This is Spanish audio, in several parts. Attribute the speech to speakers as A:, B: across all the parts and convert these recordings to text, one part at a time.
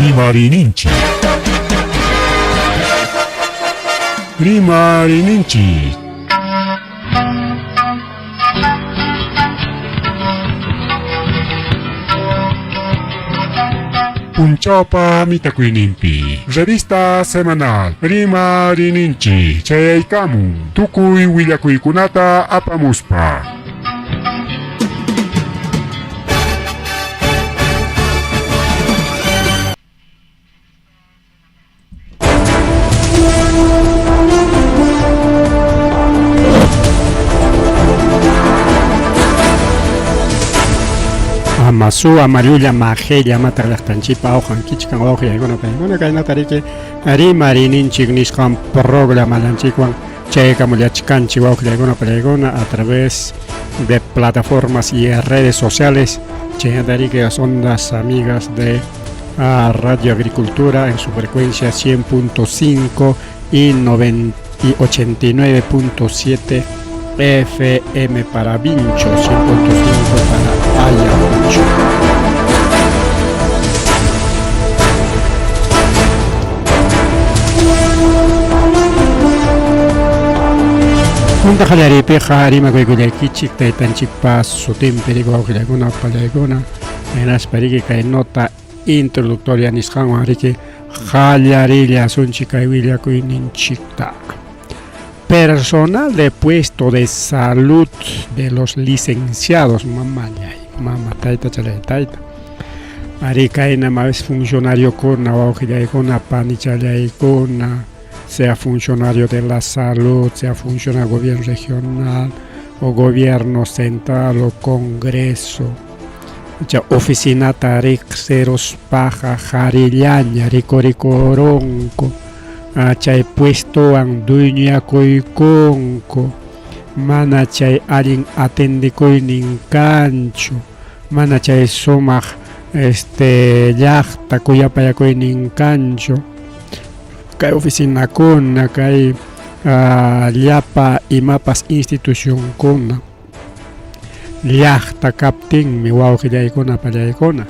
A: Rimarininchi. Rimarininchi. Punchapa Mitakuinimpi. Revista semanal. Rimarininchi. Chayaykamu. Tukuy willakuykunata apamuspa.
B: Masu amarulla majeya matarlaqtanchipa awqan kichkan wawqiykuna kaynatariki rimarininchik nisqan programalanchikwan chaykamuyachkanchik wawqiykuna a través de plataformas y redes sociales chaynatariki las ondas amigas de Radio Agricultura en su frecuencia 100.5 y 89.7 FM para Vincho, 100.5 para Ayacucho. Punta Jalaripe, Jarima, Guigulequichic, Taitanchipa, Sutimperigo, Guilaguna, Palegona, en Asperigi, nota introductoria, Nishan, Ariki, Jalarilia, Sunchica y Villacuininchicta. Personal de puesto de salud de los licenciados, mamá taita chale taita. Arikaina más funcionario con panichale con sea funcionario de la salud, sea funcionario del gobierno regional o gobierno central o congreso. Ya oficina tarik ceros paja jarillaña ricoricoronco. Chay puesto ang dunya koy konko mana chay alin atende koy nin kancho mana chay somaj llaqta kuyapaya koy nin kancho kay oficina kuna kay llapa imapas institución kuna llaqta kaptinmi wawqillaykuna pallaykuna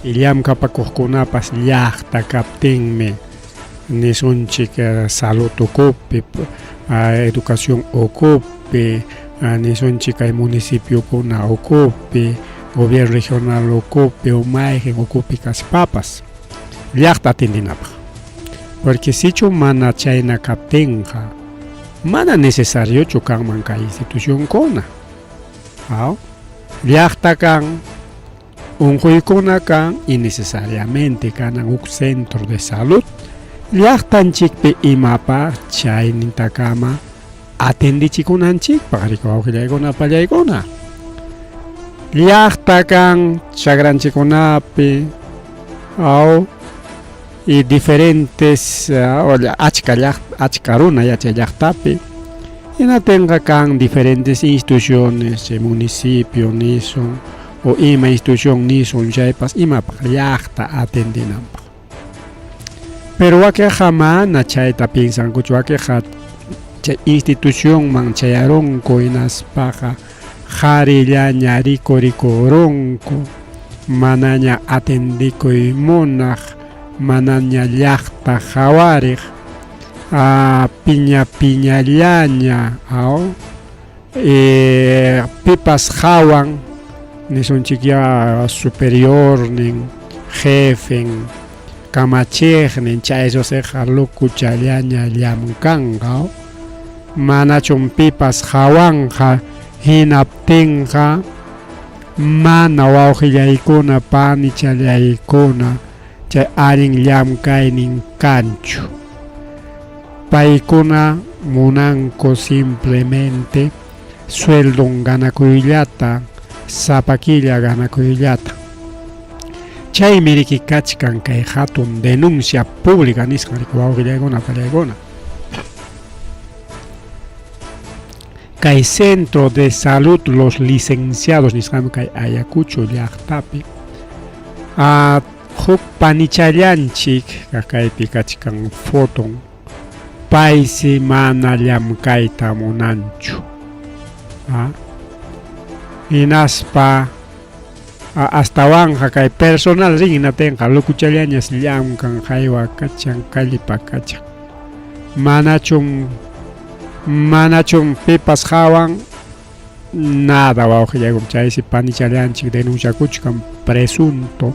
B: illam kapakuqkunapas llaqta kaptinmi nisunchik salud ocupe, educación ocupe, nisunchik municipio kuna ocupe, gobierno regional ocupe, o maigen ocupe kas papas. Llaqta atendinapaq. Porque si mana chayna kaptinqa, mana necesario chukanman kay institución kuna. Llaqta kan, unquykuna kan, innecesariamente kanan uk centro de salud. Llaqtanchikpi imapa chaynintakama atendichikunanchikpa qhariqa pallaykuna. Llaqta kan chagranchikunapi y diferentes achka runa chay llaqtapi hinatinqa kan diferentes instituciones municipio nison o ima institución nison chaypas imapaq llaqta atendinanpaq. Pero wakeja mana chayta piensankuchu wakeja chay institución man chayaronko inaspaja jarillaña ricoricoronko manaña atendikoy munaj manaña llaqta jawarej piñallaña pipas jawan nisunchik ya superior nin jefe kamachejnin chayso seja lukuchallaña llamkanqa manachun pipas hawanja hinaptinqa mana wawqillaykuna panichallaykuna chay allin llamkaynin kanchu paykuna munanku simplemente sueldon ganakuyllata sapakilla ganakuyllata. Chaymi rikikachkan kay hatun denuncia pública nisqa wawqillaykuna pallaykuna. Kay centro de salud los licenciados nisqami kay Ayacucho llaqtapi huk panichallanchik kaypi kachkan foton paysi mana llamkayta munanchu hinaspa hasta wanja kay personal ringna tenga lukuchallañas llamkan haywa kachan kallipa kachan manachun pipas hawan nada wawqillaykum chaysi panichallanchik denunciakuchkan presunto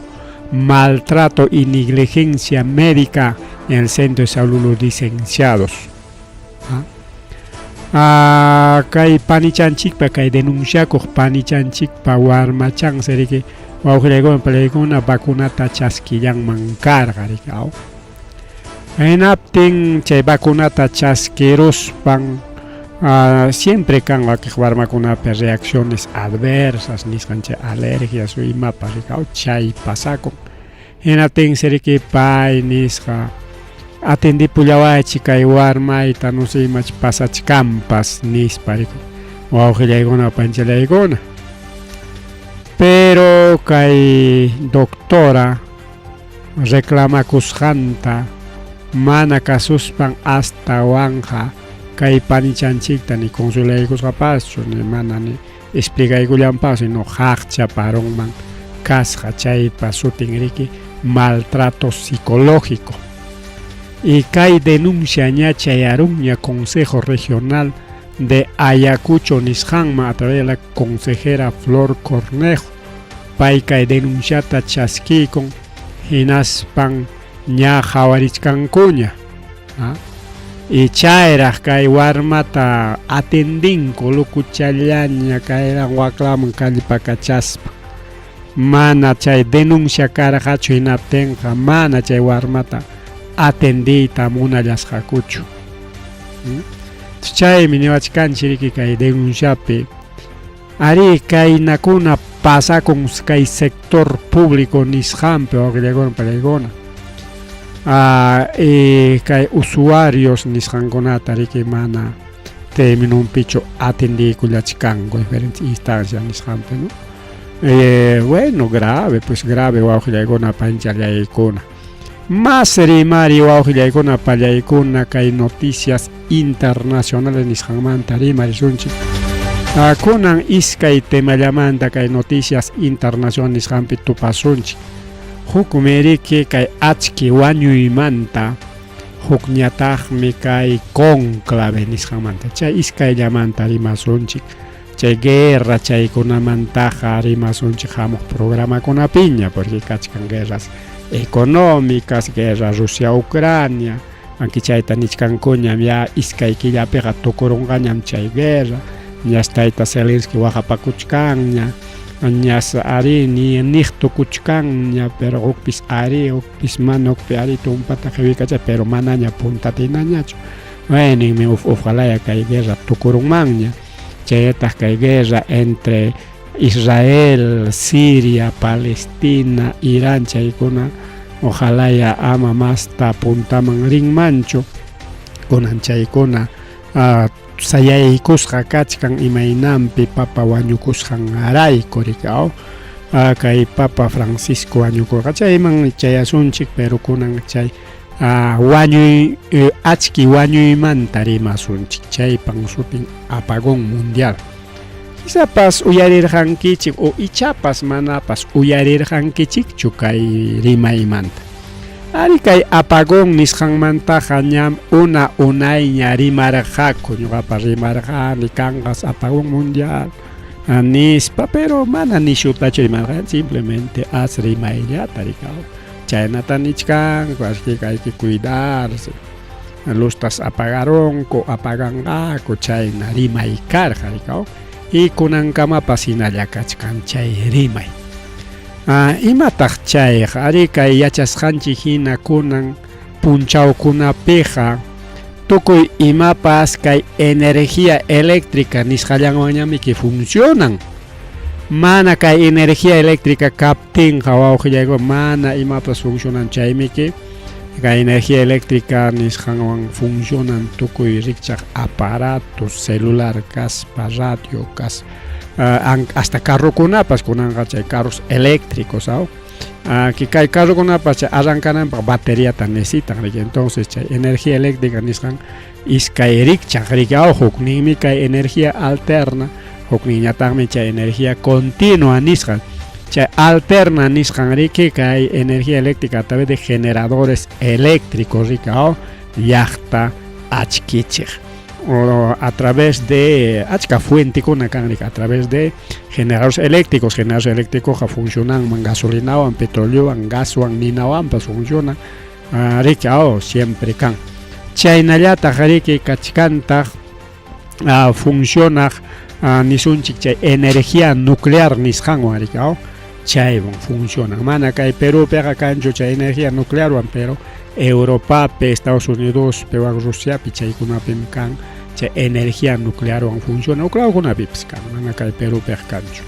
B: maltrato y negligencia médica en el centro de salud los licenciados. Kay panichanchikpa kay denunciakuq panichanchikpa warmachan seriki wawqillaykuman palaykuna vacunata chaskillanman karqa rikaw. Hinaptin chay vacunata chaskiruspan siempre kan wakiq warmakunapi reacciones adversas nisqancha alergias o imapas rikaw chay pasakun. Hinaptin seriki pay nisqa atendipulawaychik kay warmayta no sé imach pasachkampas nispa rikun wawqillaykuna panchallaykuna. Pero kay doctora reclamakusqanta mana kasuspan hasta wanja kay panichanchikta ni consulaykusqapaschu ni mana ni explicaykullanpas no haqchaparonman kasqa chaypa sutin riki maltrato psicológico. Y kay denuncia ñachayarunña Consejo Regional de Ayacucho nisqanman a través de la consejera Flor Cornejo pay kay denunciata chaskikun hinaspan ña qhawarishkankuña y chayraq kay warmata atendinku lukuchallaña kayran waqlaman kallpakachaspa mana chay denuncia karqachu hinaptinqa mana chay warmata atendiyta munallasqakuchu. Chaymi niwachkanchik riki kay denunciapi ari kaynakuna pasakun kay sector público nisqanpi wawqillaykuna palaykuna kay usuarios nisqankunata riki mana terminunpichu atendiykullachkanku diferentes instancias nisqanpi, ¿no? Bueno, grave wawqillaykuna panchallaykuna. Más rimari wawqillaykuna pallaykuna kay noticias internacionales nisqanmanta rimari sunchik. Kunan iskay temallamanta kay noticias internacionales nisqanpi tupasunchik. Huk meriki kay achki wañuymanta hukñataqmi kay conclave nisqanmanta. Chay iskayllamanta rimasunchik. Chay guerra chaykunamantaqa rimasunchik hamuq programakunapiña porque kachkan guerras económicas, guerra Rusia-Ucrania, aunque chayta nichkankuñam ya iskay killapiqa tukurunqañam chay guerra, ñastayta Zelensky waqapakuchkanña, ñas ari niq tukuchkanña, pero ukpis ari, ukpis mana ukpi ari tumpata qhiwikacha, pero manaña puntatinañachu. Bueno, ojalá kay guerra tukurunmanña, chaytaq kay guerra entre Israel, Siria, Palestina, Irán chaykuna ojalá ya ama masta puntaman rinmanchu kunan chaykuna sayaykusqa kachkan imaynampi papa wañukusqan arayku rikaw kay papa Francisco wañukurqa chayman chayasunchik pero kunan chay achki wañuymanta rimasunchik chaypan sutin apagón mundial. Quizás uyarirqankichik o ichapas manapas uyarirqankichikchu kay rimaymanta. Ari kay apagón nisqanmantaqa ñam unayña rimarqaku ñuqapas rimarqani kanqas apagón mundial nispa pero mana nishutachu rimarqani simplemente as rimayllata rikaw. Chaynata nichkanku hay que cuidarse. Lustas apagaronku apaganqaku chayna rimaykarqa rikaw. Y kunankamapas hinallakachkan chay rimay. Imataq chayqa ari kay yachasqanchik hina kunan punchawkunapiqa tukuy imapas kay energía eléctrica nisqallanwanñami que funcionan. Mana kay energía eléctrica kaptinqa wawqillaykuna mana imapas funcionan chaymi que kay energía eléctrica nisqanwan funcionan tukuy rikchaq aparatos celular kaspa radio kaspa hasta carrokunapas kunanqa chay carros eléctricos que kay carrokunapas chay arrankananpaq bateriata necesitan entonces chay energía eléctrica nisqan iskay rikchaq rikaw hukninmi kay energía alterna hukninñataqmi chay energía continua nisqan chay alterna nisqan riki kay energía eléctrica a través de generadores eléctricos rikao llaqta achkichik o a través de achka fuente kuna kan a través de generadores eléctricos que funcionan man gasolina o petróleo en gas o ninawan pas funciona rikao siempre kan chaynallata riki kachkanta funciona nisunchik chay energía nuclear nisqanwan rikao chaywan funciona mana kay Perú pega kanchu chay energía nuclear wan pero Europa pe Estados Unidos pewan Rusia pi chaykunapim kan chay energía nuclear wan funciona uklawkunapipas kan mana kay Perú pega kanchu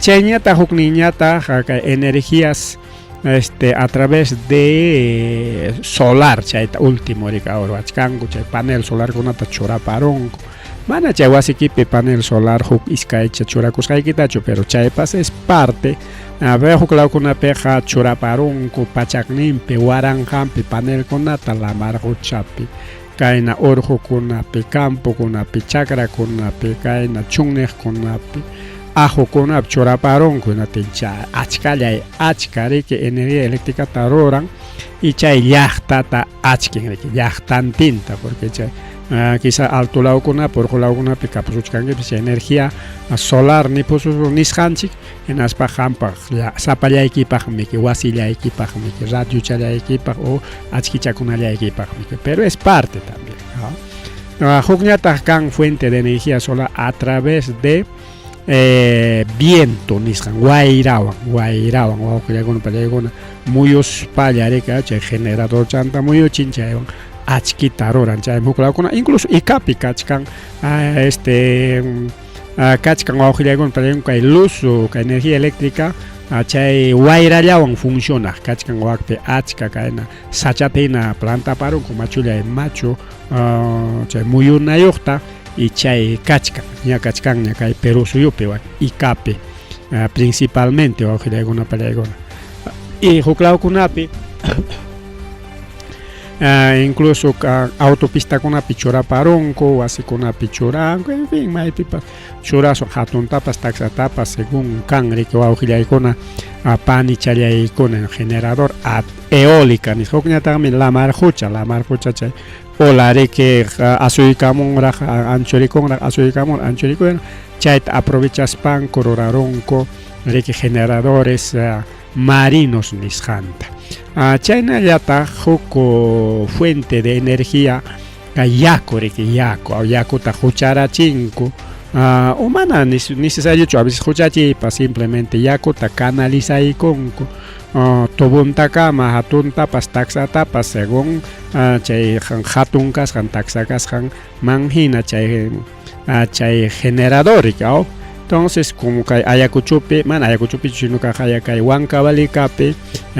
B: chayñata hukniñata kay energías a través de solar chay último rikao achkanku chay panel solar kunata churaparonku mana chay wasikipi panel solar huk iskaycha churakusqaykitachu pero chaypas es parte huklawkunapiqa churaparunku pachakninpi waranqanpi panel kunata lamar huchapi kayna urqukunapi campokunapi chakrakunapi kayna chunniqkunapi ajukunapi churaparunku natincha achka riki energía eléctrica ruran y chay llaqtata achkin riki llaqtantinta porque chay quizá alto laukuna por laukuna pica pusuchkangi pues energía solar ni pusus nisqanchik en aspa hampa sapalla equipaj miki wasilla equipaj miki radio chala equipaj o achkichakunalla equipaj miki pero es parte también hukñata kan fuente de energía solar a través de viento nisqan guairawan muyos pallareka chay generador chanta muyo chinchaywan achkita ruran chay huklawkuna incluso ikapi kachkan kachkan wawqillaykuna palaykuna kay luz kay energía eléctrica chay wayrallawan funciona kachkan waqpi achka kayna sachapina planta parunku machullay machu chay muyunayuqta y chay kachkan ña kachkan ña kay Perú suyupi ikapi principalmente wawqillaykuna palaykuna y huklawkunapi incluso autopista kunapi churaparunku wasikunapi churanku en fin maypipas churasun hatun tapas taxa tapas según kan riki wawqillaykuna pani challaykuna generador eólica nisqukñataqmi lamar hucha chay ola riki asuykamunraq anchurikunraq anchurikuna chayta aprovechaspanku rurarunku riki generadores marinos nisqanta chaynallata huk fuente de energía yaku riki yakuta hucharachinku o mana necesariochu a veces huchachipas simplemente yakuta canalizaykunku tubuntakama hatuntapas taxatapas según chay hatun kasqan taxa kasqan manhina chay generador rikao entonces como kay Ayacuchupi mana Ayacuchupi sino kay Huancavelicapi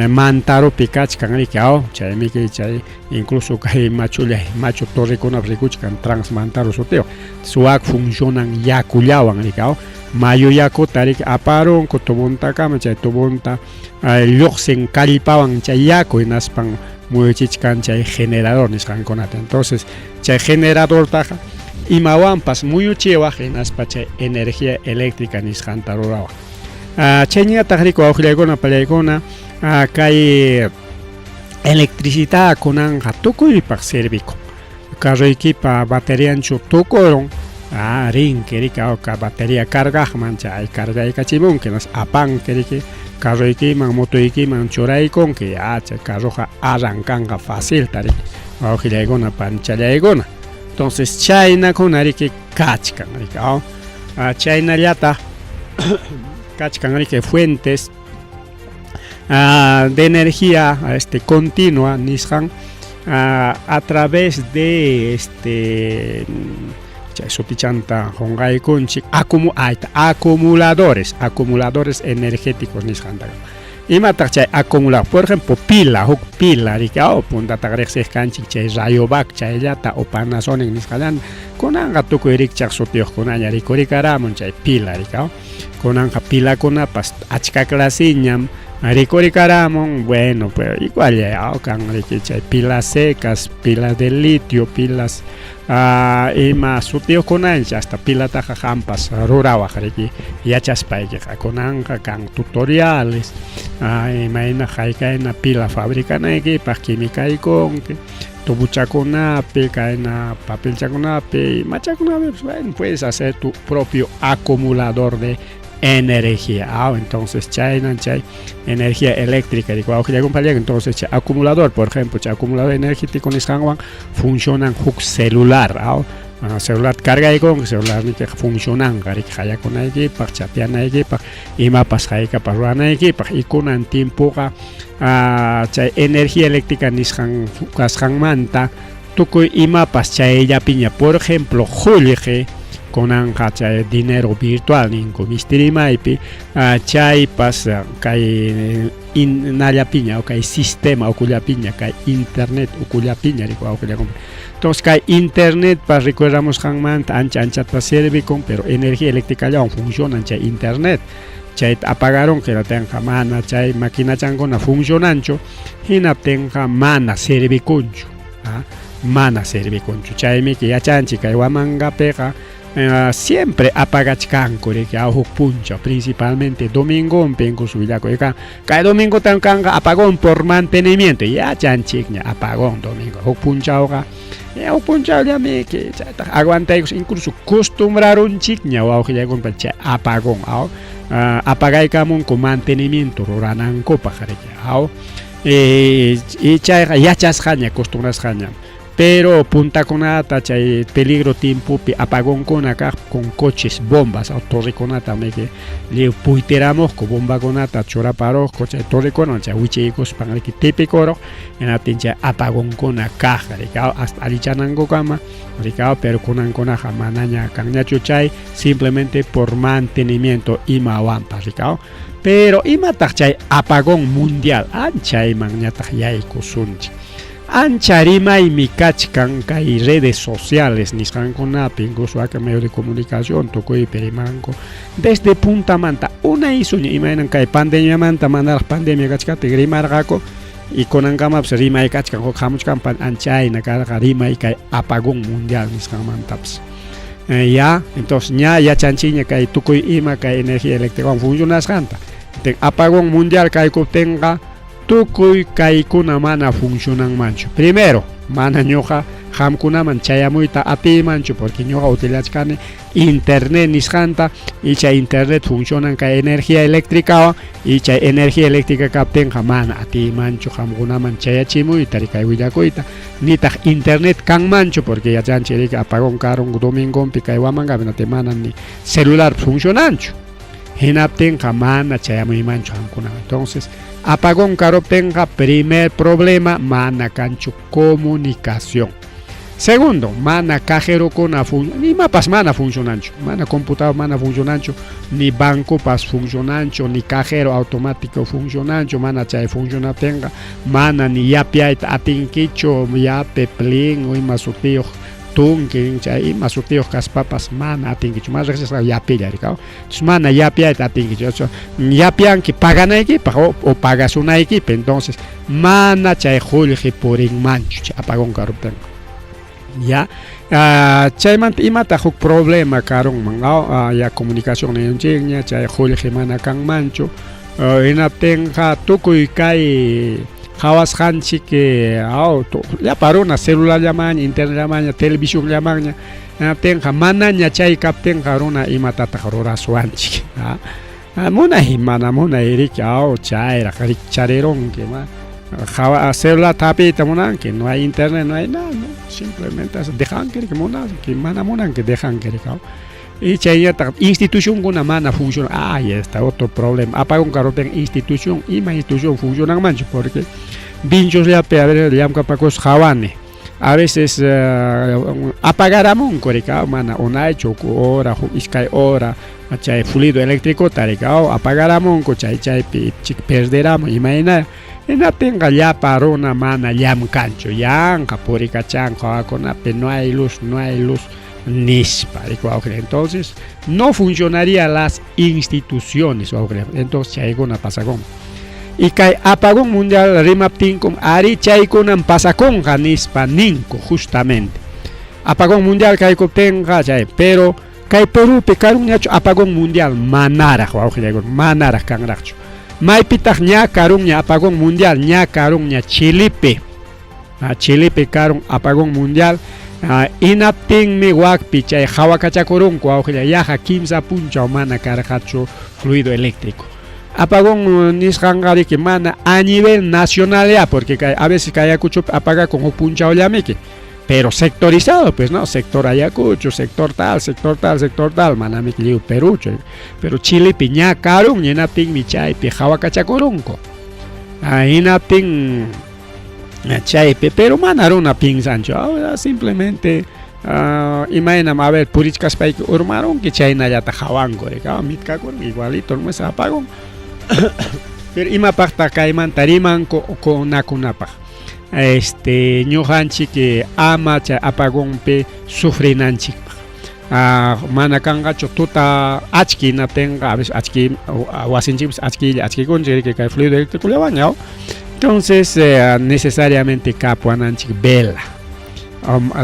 B: Mantarupi kachkan rikao chaymi chay incluso kay machu torrikuna rikuchkan transmantaru soteo suak funcionan yakullawan rikao mayu yakuta riki aparunku tubuntakama chay tubunta lluqsin kallpawan chay yaku hinaspan muyuchichkan chay generador nisqankunata entonces chay generador taja imawanpas muyuchiwaq hinaspa chay energía eléctrica nisqanta rurawaq chayñataq riki wawqillaykuna pallaykuna kay electricidad kunanqa tukuypaq sirvikun carruykipa baterianchu tukurun rinki riki batería cargaqman chay cargaykachimunki apanki riki carruykiman motuykiman churaykunki chay carruqa arrankanqa facilta riki wawqillaykuna panchallaykuna entonces chayna kuna riki kachkan riki chaynallata kachkan riki fuentes de energía continua nisqan a través de chay supichanta honqaykunchik acumuladores energéticos nisqanta imataq chay acumulador por ejemplo huk pila riki puntataq riqsijkanchik chay Rayovac chayllata o Panasonic nisqallan kunanqa tukuy rikchaq sutiyuqkunaña rikurikaramun chay pila riki kunanqa pilakunapas achka clasiñam rikurikaramun bueno pero igual kan riki chay pilas secas pilas de litio pilas ima sutio kunancha hasta pilataja hampas rurawaj riki yachaspayqa kunanqa kan tutoriales imayna haykayna pila fabrikanaykipaq quimikaykunki tubuchakunapi kayna papelchakunapi machakunapi bueno, puedes hacer tu propio acumulador de energía. Entonces chay energía eléctrica entonces chay acumulador, por ejemplo, chay acumulador energético funcionan hook celular. Celular carga con celular ni que funcionan gari haya con aquí para chapear aquí para imapas haya para ruana aquí para y con un tiempo chay energía eléctrica ni han manta tuco imapas chay ya piña, por ejemplo julije con chay dinero virtual ni con misteri maipi chay pasa kay in naya piña o kay sistema o cuya piña kay internet o cuya piña o cuya entonces kay internet para recordamos hangman ancha para servir con pero energía eléctrica ya funciona ancha internet chay apagaron que la tenga mana chay máquina changona funcionancho hina tenga mana servir concho mana servir concho chay mi que ya chanchi kay wamanga pega siempre apagachkanko que ajo puncha principalmente domingo en penco subillaco cada domingo tan apagón por mantenimiento ya chanchigna apagón domingo ajo puncha hoga ya puncha ya me que aguanta incluso acostumbraron chigna o ajo ya con apagón apagai kamun con mantenimiento roranan copa jarilla y chay ya chasjaña acostumbras jaña. Pero punta conata chay peligro tiempo apagón con acá con coches bombas torre conata me que le puiteramos con bomba conata chora paro coche torre conata wichicos para que típico en atencha apagón con acá hasta alichanango kama ricao pero con aja manaña caña chuchay simplemente por mantenimiento imawampa ricao pero imatachay apagón mundial anchay magnata yaiko sunchi ancharima y mi cachcan y redes sociales ni con incluso acá medio de comunicación tocó y perimanco desde punta manta una hizo imaginan que pandemia manta mandar pandemia cachcate grimargaco y con angama pues rima y cachcan con jamuch campan anchay na cara rima y que apagón mundial ni con mantaps ya entonces ya chanchiña que tocó ima que energía eléctrica funciona santa apagón mundial que tenga tukuy kaykuna mana funcionan mancho. Primero, mana ñoja hamkuna manchaya muita api mancho porque ñoja utilizan internet nisjanta y cha internet funcionan ka energía eléctrica y cha energía eléctrica capten mana ati mancho hamkuna manchaya chimuita rika willakuita nita internet kan mancho porque ya chancheri apagón carón domingo pica wamanga benate mana ni celular funcionancho. Hinapten mana chaya muy mancho hamkuna. Entonces apagón caro tenga primer problema mana cancho comunicación. Segundo, mana cajero con ni mapas mana funcionancho, mana computador mana funcionancho, ni banco pas funcionancho, ni cajero automático funcionancho, mana chay funciona tenga, mana ni yapia atinquicho, yape plin o imasutio tunkin chay masutio caspapas mana atinquicho, más veces ya pilla ricao. Mana yapia atinquicho, yapian que pagan equipa o pagas una equipa, entonces mana chay julge por en mancho, apagón caro tenga. Ya chayman imata huk problema karong mangao ya comunicación en chingnya chay julge mana kan mancho ina tenga tukuy kay hawas hanchi que ya parona celular llaman internet llaman televisión llaman tenga mananya chay kapten karona imata takarora suanchi mona himana mona irika chay ra chareron que ma celular tapi tamunan que no hay internet no hay nada no simplemente dejan que mana monan que dejan que y chaya institución con una mana funciona ya está otro problema apaga un carro en institución y más institución funcionan mancho porque binchos ya peor le capacos jawane a veces apagaramos correcto mana una hecho hora iskai hora chay fluido eléctrico taricao apagaramos chay perderamos imagina en tenga ya para una mana yam cancho yanca purica chanca con no hay luz nispa entonces no funcionaría las instituciones entonces hay una pasagón y que apagón mundial rimaptin con ari chay con pasagón nispa ninco justamente apagón mundial caicoptenga chay, pero kay Perú pe karunñachu apagón mundial manaraj wawqillaykuna manaraj kanraqchu. Maypitaq ña karunña apagón mundial ña karunña Chilepe. Chilepe karun apagón mundial inaptinmi wakpi chay hawakachakurunku wawqilla yaqa kimsa punchaw mana karqachu fluido eléctrico. Apagón nisqanqariki mana a nivel nacional ya, porque a veces Ayacucho apaga con un punchawllamiki, pero sectorizado, pues no, sector Ayacucho, sector tal, manamiki liu Perú, pero Chile piña karun, inaptin mi chay pi hawakachakurunku. Inaptin chay pero manaruna pinsancho, simplemente imaginam a ver purichkas pay urmaron que chayna yata hawanko, mitkakur igualito no es apagón. Pero ima pacta kaiman tariman con nakunapa. Ñuhanchi que ama cha apagón pe sufrinanchi. Manakangacho tuta achki na tenga, a veces achki wasinchis achki conjere que cae fluido eléctrico le bañado. Entonces necesariamente capuananchi vela.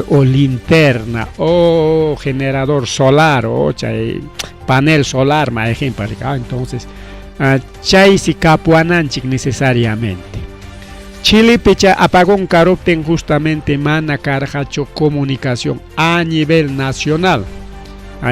B: O linterna o generador solar o chay panel solar, por ejemplo. Entonces chay si capuananchik necesariamente. Chile pecha apagón caropten justamente mana carjacho comunicación a nivel nacional.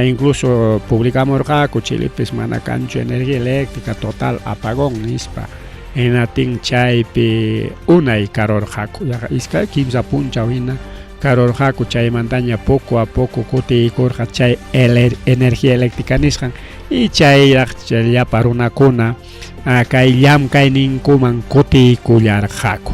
B: Incluso publicamos raco Chile pes mana cancho energía eléctrica total apagón nispa. En ating chay pe una y caror jaco. Ya iska kimsa puncha wina caror jaco chay montaña poco a poco cote y corja chay energía eléctrica niskan. Y chay ya para una cuna kay yam kay ninkuman kuti kullar jaco.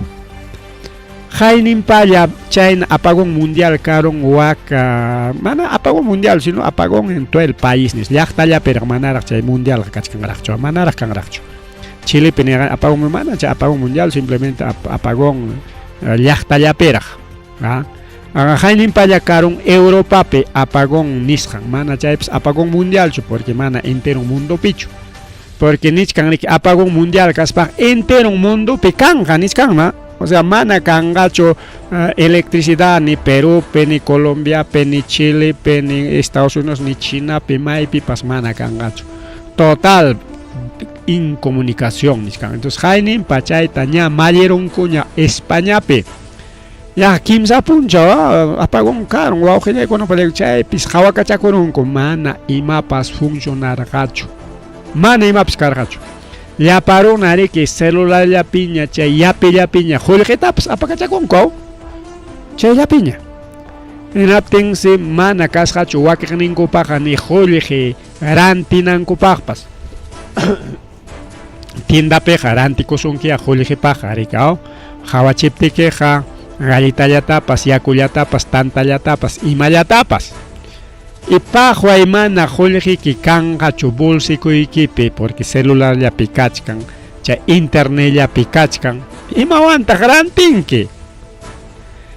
B: Jainin paya chay apagón mundial caron waka mana apagón mundial sino apagón en todo el país nis llaqtalla pero manaraq chay mundial kachkanraqchu manaraq kanraqchu. Chile penega apagón mana chay apagón mundial simplemente apagón llaqtalla peraq. Jainin paya caron Europa pe apagón nisqan mana chay apagón mundial porque mana entero mundo pichu. Porque nichkan apagón mundial kaspa entero mundo pe kanja nichkan. O sea, mana kangacho electricidad ni Perú, ni Colombia, ni Chile, ni Estados Unidos, ni China, Maipi, pas mana kangacho. Total incomunicación. Entonces, Jainin Pachay Taña Mayeron Cuña España pe. Ya kimsa puncha apagón caro, guajile con chay pis hawakachakurun con mana imapas funcionar gacho. Mana imapas cargacho. Ya paró nare que celular ya piña, chay ya piña, jorge taps, apagacha con co, chay ya piña. En aptense mana cascacho, wakning copaja, ni jorge, rantinan copagpas. Tienda peja, rantico son que a jorge paja, ricao, jawachipte queja, gallita ya tapas, yacu ya tapas, tanta ya tapas, ima ya tapas. Y pajo hay mana jorge que canga bolsico y equipe porque celular ya picachcan, cha internet ya picachcan. Y me aguanta gran tinque.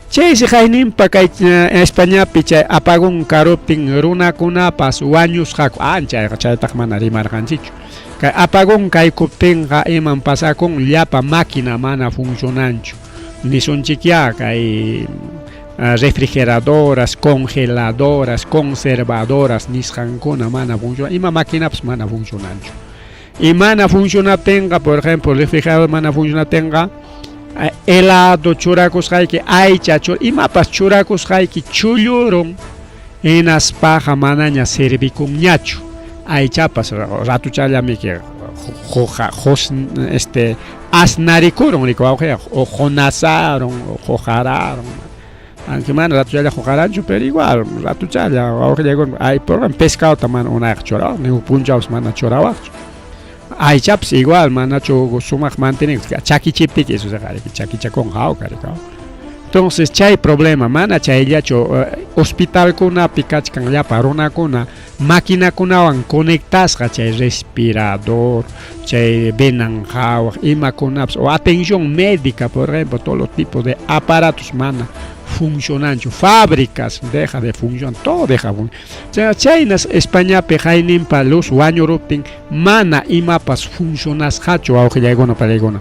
B: Che si jainin pa kay España picha apagón caropting runa kunapas wañus jaco ancha cha takmana rimar ganchicho. Kay apagón kay koptenga eman pasa con llapa máquina mana funcionancho. Ni son chiquia kay refrigeradoras, congeladoras, conservadoras, niscancona mana funciona, y máquina pues mana funcionando. Y mana funciona tenga, por ejemplo, refrigerador mana funciona tenga, helado churacos hay que hay chachor, y mapas churacos hay que chulluron en aspaja manaña servi con ñacho. Hay chapas, rato chayame que asnaricuron, o jonasaron, o jojararon. Aunque man rato ya jugarancho pero igual rato ya ahora llegó hay por pescado también una chorao ni un punjaos man chorao hay chaps igual man cho sumak mantener chaki chipti que eso se gare chaki chacon hao caricao. Entonces chay problema man chay ya cho hospital con una picach kan ya para una con máquina con van conectas chay respirador chay venan hao ima con o atención médica por ejemplo todos los tipos de aparatos man funcionando, fábricas deja de funcionar, todo deja de funcionar. China, España, pejainin para los wañoropting, mana y mapas funcionas hacho, aunque ya no para llegona.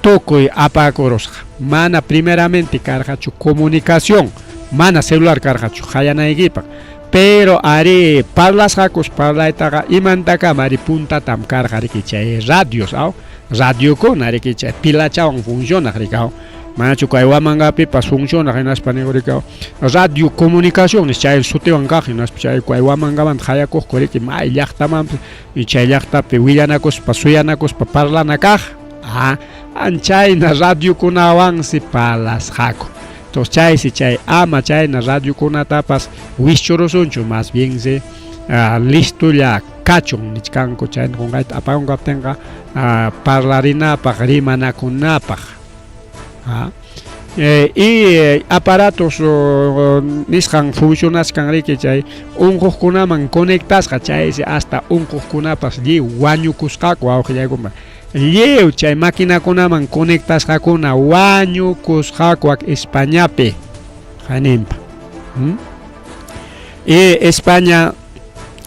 B: Toco y apagoros, mana primeramente cargacho comunicación, mana celular cargachu hayanaykipak pero ari parlas hakus parlaytaqa imantaka mari puntatam cargariki chay radios aw radio con ariki chay pilachawan funciona rikao manachu kay wamangapipas funciona hinaspa nikurikao radio comunicaciones chay sutiwan kajinas chay kay wamangaman hayakuq kuriki may llaqtamanpi y chay llaqtapi willanakuspa suyanakuspa parlanakaj anchayna radio kunawansi palas haku entonces chay si chay ama chayna radio kunatapas wischorosunchu más bien se listo ya kachon nichkanko chay kungayta apakunkaptinqa parlarinapaq rimanakunapaq y aparatos nisqan funcionasqanriki chay unquqkunaman conectasqa chaysi hasta unquqkunapas lli wañukusqaku awqillaykunman llew chay maquinakunaman conectasqakuna wañukusqakuak Españapi hanimpa España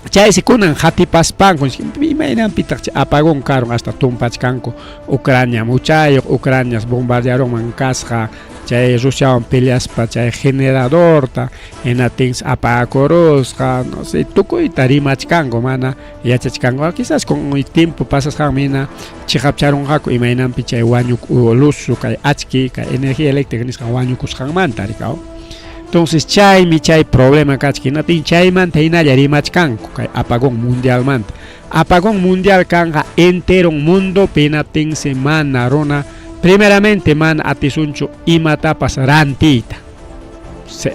B: chaysi kunan hatipaspanku imaynanpitaq apagón karon hasta tumpachkanku Ucrania muchayuq Ucranias bombardearonman kasqa chay Rusiawan peleaspa chay generadorta enatins apakurusqa no sé tukuyta rimachkanku mana yachachkanku quizás con el tiempo pasasqan mina chiqapcharunqaku imaynanpi chay wañuk luzu kay achki kay energía eléctrica nisqa wañukusqanmanta rikaw. Entonces chay problema kachkinatin chaymanta hinalla rimachkanku kay apagón mundialmanta apagón mundial kanja entero mundo pinatin semana rona primeramente man atisunchu imatapas rantita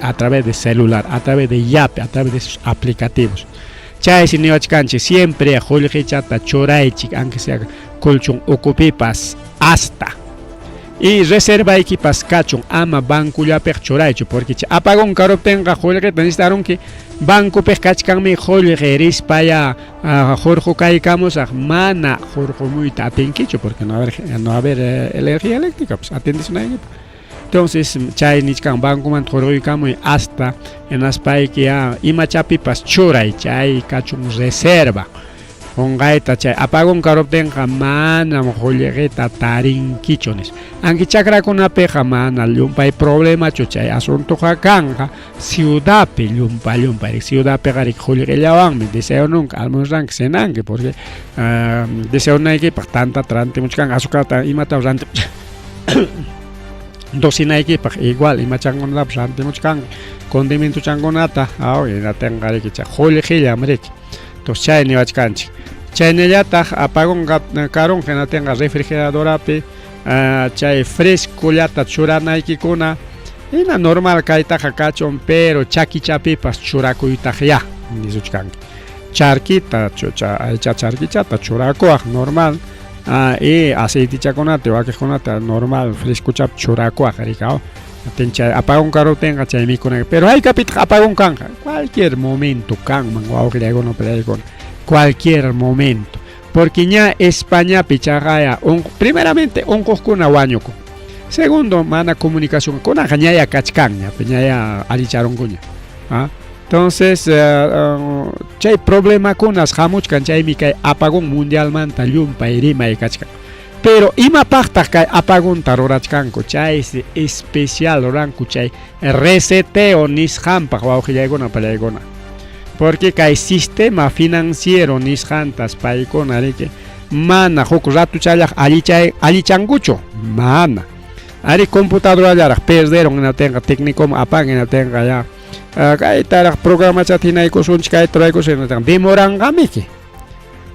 B: a través de celular a través de yape a través de sus aplicativos chay siniwachkanchi siempre jolqichata choraychik aunque sea colchón ocupipas hasta y reserva equipas cachon ama banco ya choraychu porque apagón karoptenqa jolqita necesitaron que banco pechkachkanmi jolqeris paya jorjo kaykamos mana jorjo muita atenkichu porque no haber energía eléctrica pues atendis una entonces chay nichkan banco man jorjoykamuy hasta en aspayki imachapipas choray chay kachun reserva ongaita chay apagón karoptenqa mana jolqita tarinkichones anki chakrakunapiqa mana llumpay problema chay asuntoqa kanja ciudadpi llumpay ciudadpiqa rik jolqillawanmi desayununqa almuerzanki cenanki porque desayunaykipaq tanta rantimuchkanqa azucarta imatapas dosinaykipaq igual imachankunapas rantimuchkanqa condimento chankunata inatinqa riki chay jolqillam riki entonces chay niwachkanchik chaynallataq apagón karon hinatinqa refrigeradorapi chay frescollata churanaykikuna hina normal kaytaqa kachon pero chakichapipas churakuytaq ya nisuchkanki charquita charquichata churakuaq normal y aceitichakunata wakiqkunata normal frescochapi churakuaq rikaw chay apagón karoptenqa chay mikuna pero haykapitaq apagón kanja cualquier momento kanman wawqillaykuna pillaykuna cualquier momento porque ña España pichagaya primeramente unquqkuna wañuku segundo mana comunicación kunaqa ñaya kachkanña ñaya allicharunkuña entonces chay problemakunas hamuchkan chaymi kay apagón mundialmanta llumpay rimay kachkan pero imapaqtaq kay apagónta rurachkanku chay especial ruranku chay reseteo nisqanpaq wawqillaykuna pallaykuna porque kay sistema financiero nisqantas paykuna riki mana huk ratu chayaq allichankuchu mana ari computadorallaraq perderon hinatinqa técnicoman apan hinatinqa ya kaytaraq programachata hinaykusunchik kayta ruraykusun hinatinqa demoranqamiki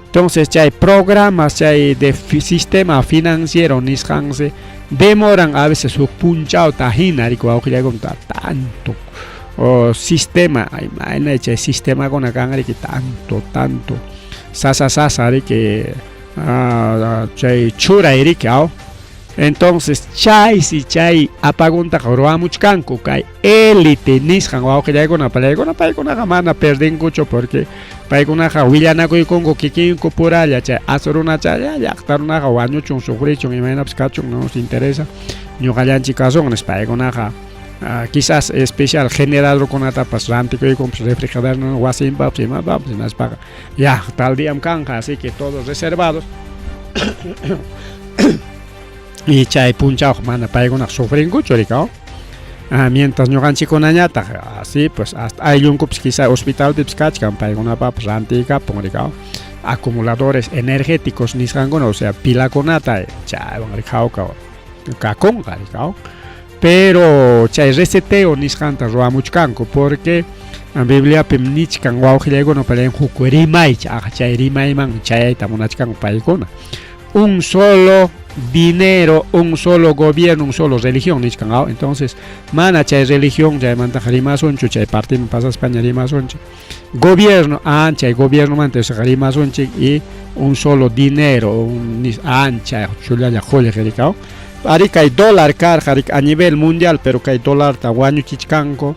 B: entonces chay programas chay de sistema financiero nisqansi demoran a veces huk punchawta hina riki wawqillaykuna tanto sistema imagina chay sistema kuna kanriki tanto sasa riki chay churay riki entonces chay apagónta ruamuchkanku kay élite nisqan wawqillaykuna paykunaqa mana perdinkuchu porque paykunaqa willanakuykunku kikinku puralla chay asruna chay llaqta runaqa wañuchun sufrichun imaynapas kachun no nos interesa ñuqallanchik kasuqnes paykunaqa quizás especial generadorkunatapas rantikuykunpas refrigerador wasinpapas imapapas hinaspaqa ya tal día kanja así que todos reservados y chay punchawqa mana paykunaqa sufrinkuchu rikaw mientras ñuqanchik kunañataq así pues hasta ayllunkupish quizá hospitalpipish kachkan paykunapapas rantikapun rikaw acumuladores energéticos nisqankuna, o sea pilakunata chaywan rikawqa kakunqa rikaw, pero chay reseteo nisqanta ruamuchkanku porque Bibliapi nichkan wawqillaykuna palayan huk rimay chay rimayman chayayta munachkanku paykuna, un solo dinero, un solo gobierno, un solo religión nichkan, entonces mana chay religión chaymanta rimasunchu chay partiman pasa España rimasunchu gobierno ancha gobierno manta rimasunchu y un solo dinero un ancha chulalla jolle rikaw ari kay dólar karqa a nivel mundial, pero kay dólar ta wañuchichkanku,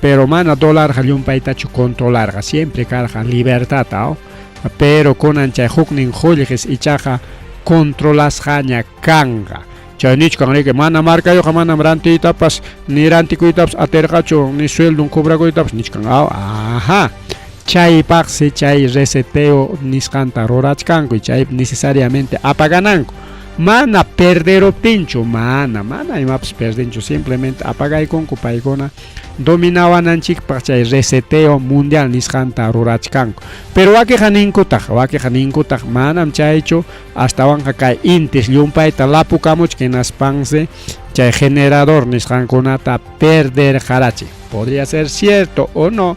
B: pero mana dólar llunpaytachu controlarqa siempre karqa libertad, pero kunan chay huknin jollejis ichaqa controlasqaña kanqa. Chay nichkan riki mana marcayuqa manam rantiytapas ni rantikuytapas atirqachu ni sueldon cobrakuytapas nichkan, aha chaypaqsi chay reseteo nisqanta rurachkanku y chay necesariamente apagananku. Mana perdero pincho, mana imapas perdincho, simplemente apagaykunku paykuna dominawananchikpaq chay reseteo mundial nisqanta rurachkanku. Pero wakiqa ninkutaq manam chaychu astawanqa kay intis llumpayta lapukamuchki naspansi chay generador nisqankunata perder qarachi. Podría ser cierto o no,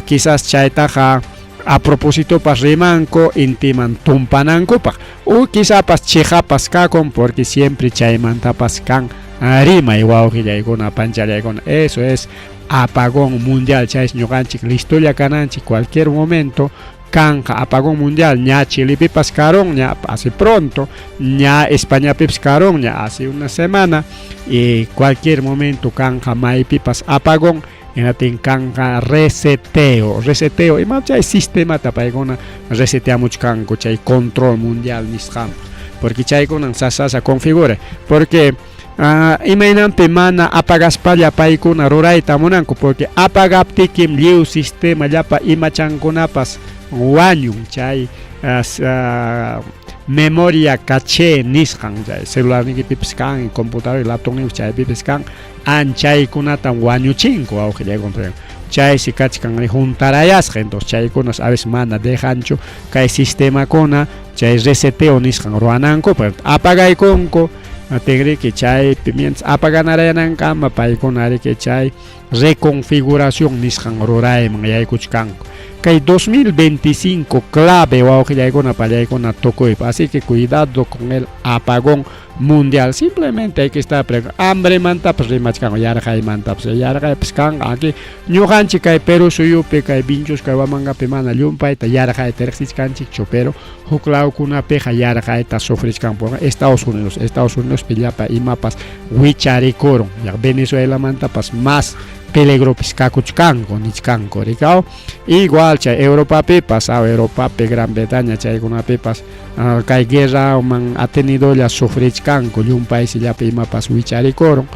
B: quizás chaytaqa a propósito pas rimanko intiman tumpanankupak o quizá pas chijapas kakon porque siempre chaymantapas kan rima wawqillaykuna panchallaykuna. Eso es apagón mundial, chay ñuqanchik listolla kananchik cualquier momento kanja apagón mundial, ña Chilipipas karon ña hace pronto, ña Españapipas karon ña hace una semana, y cualquier momento kanja maypipas apagón en kanja reseteo y más chay sistema tapayguna reseteamuchkanku chay control mundial nisqam, porque chaykunan sasasa configure, porque imaynanpi mana apagaspalla paykuna rurayta munanku, porque apagaptikim lliw sistema llapa imachankunapas wañun chay memoria caché nisqan chay celularnikipipas kan computador laptopnipipas chaypipas kan anchaykunatan wañuchinku wawqillaykuna. Chay si kachkan juntarayasqa, entonces chaykunas a veces mana dejanchu kay sistemakuna chay reseteo nisqan ruananku, pero apagaykunku tigriki chay mientras apaganarayankama paykuna riki chay reconfiguración nisqan rurayman yaykuchkanku. Kay 2025 clave wawqillaykuna pallaykuna tukuypa, así que cuidado con el apagón mundial. Simplemente hay que estar hambre mantapas rimachkanku yarqaymantapas yarqaypas kan aquí ñuqanchik kay Perú suyupi kay Vinchus kay Huamangapi mana llumpayta yarqayta riqsishkanchikchu, pero huk lawkunapiqa yarqayta sufrishkanku. Estados Unidos pillapa imapas wicharikuron, Venezuela mantapas más peligro piscacuchcanco nichcanco ricao, igual chay Europa pipas Europapi Gran Bretaña chaykuna pipas kay guerra man ha tenido ya sufrichcanco y un país ya pimapas wicharikoron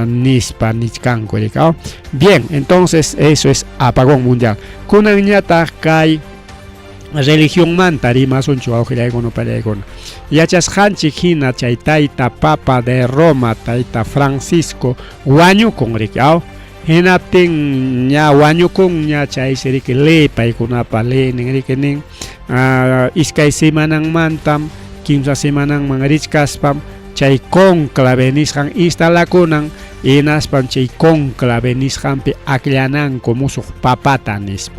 B: nispa nichcanco ricao. Bien, entonces eso es apagón mundial. Kunanyata kay religión manta rimasun chuaujilaygono palaygono yachasqanchik hina chay tayta papa de Roma tayta Francisco wañukun rikao, hinaptin ña wañukun ña chay siriki le paykunapa le nin riki nin iskay simanan mantam kimsa simanan man richkaspam chay conclave nisqan instalakunan inaspam chay conclave nisqanpi akllananku musuq papata nispa.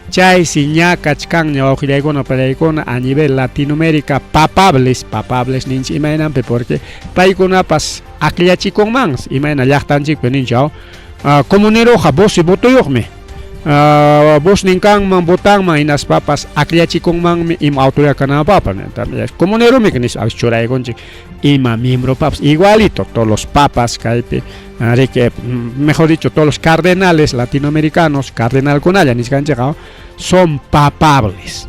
B: Chay si ña kachkan ña wawqillaykuna pallaykuna a nivel Latinoamérica papables ninchi imaynanpi, porque paykunapas akllachikunmans imayna llaqtanchikpi ninchaw comuneroqa vos y votoyoqmi vos ninkanman votanman hinaspapas akllachikunmanmi ima autoridad kananpapas comuneromi nis churaykunchik ima miembro papas igualito todos los papas kaypi mejor dicho todos los cardenales latinoamericanos cardenal kunalla niskanchik son papables,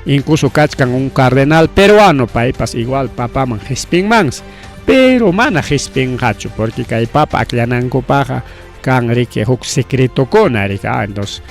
B: incluso kachkan un cardenal peruano paypas igual papaman hispinmans, pero mana hispinqachu porque kay papa aklanankupaqa Riki huk secreto con Rika, entonces,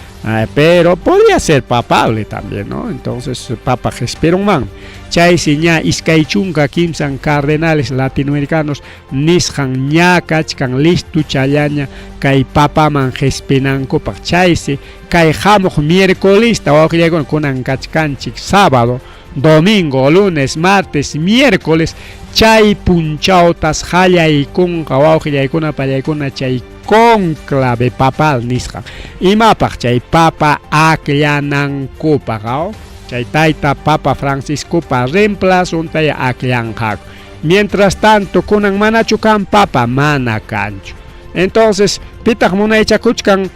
B: pero podría ser papable también, ¿no? Entonces, papa esperan man. Chay si ña iskaychunka kimsan cardenales latinoamericanos nishan ña kachkan listu chayaña kay papaman gespenanko pa chaysi kay hamok miércoles tawaqillaykuna kunan kachkanchik sábado, domingo, lunes, martes, miércoles chay punchautas hallaykunqa wawqillaykuna pallaykuna chay conclave papal nisqa imapaq chay papa akllanankupaqa chay tayta Papa Francisco pa reemplazo taya aklanqaku. Mientras tanto kunan manachu kan papa mana kanchu. Entonces pitaq munaychakuchkan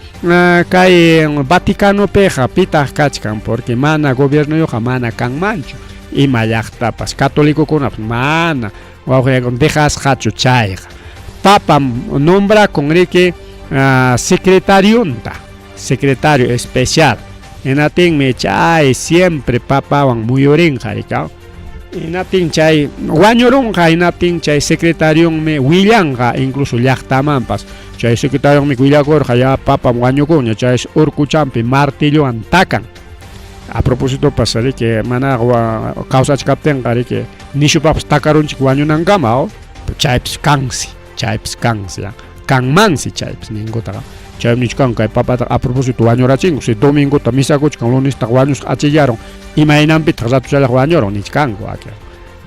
B: kay Vaticano peja pitaq kachkan porque mana gobierno yoqa mana kanmanchu. Ima llaqtapas católico kunapas mana wawqiykuna dejasqachu chayqa. Papa nombra con Ricky secretario especial. En ating me chay siempre papawan muy orenja, en ating chay guañoronja, en ating chay secretario me Willanga, incluso llaqtamampas, chay secretario me Willagorja ya papa guañocoña, chay es urcuchampi martillo antacan. A propósito pasaré que mana causa capten que nishu papas tacaron guañonangama, chayps kansi, ya, kanmansi chayps ningota. Chaynichkan kay papa a propósito wañurachin si domingo ta misa kuchkan lunes ta wañus achillaron y mainampi trazato chala wañuron nichkan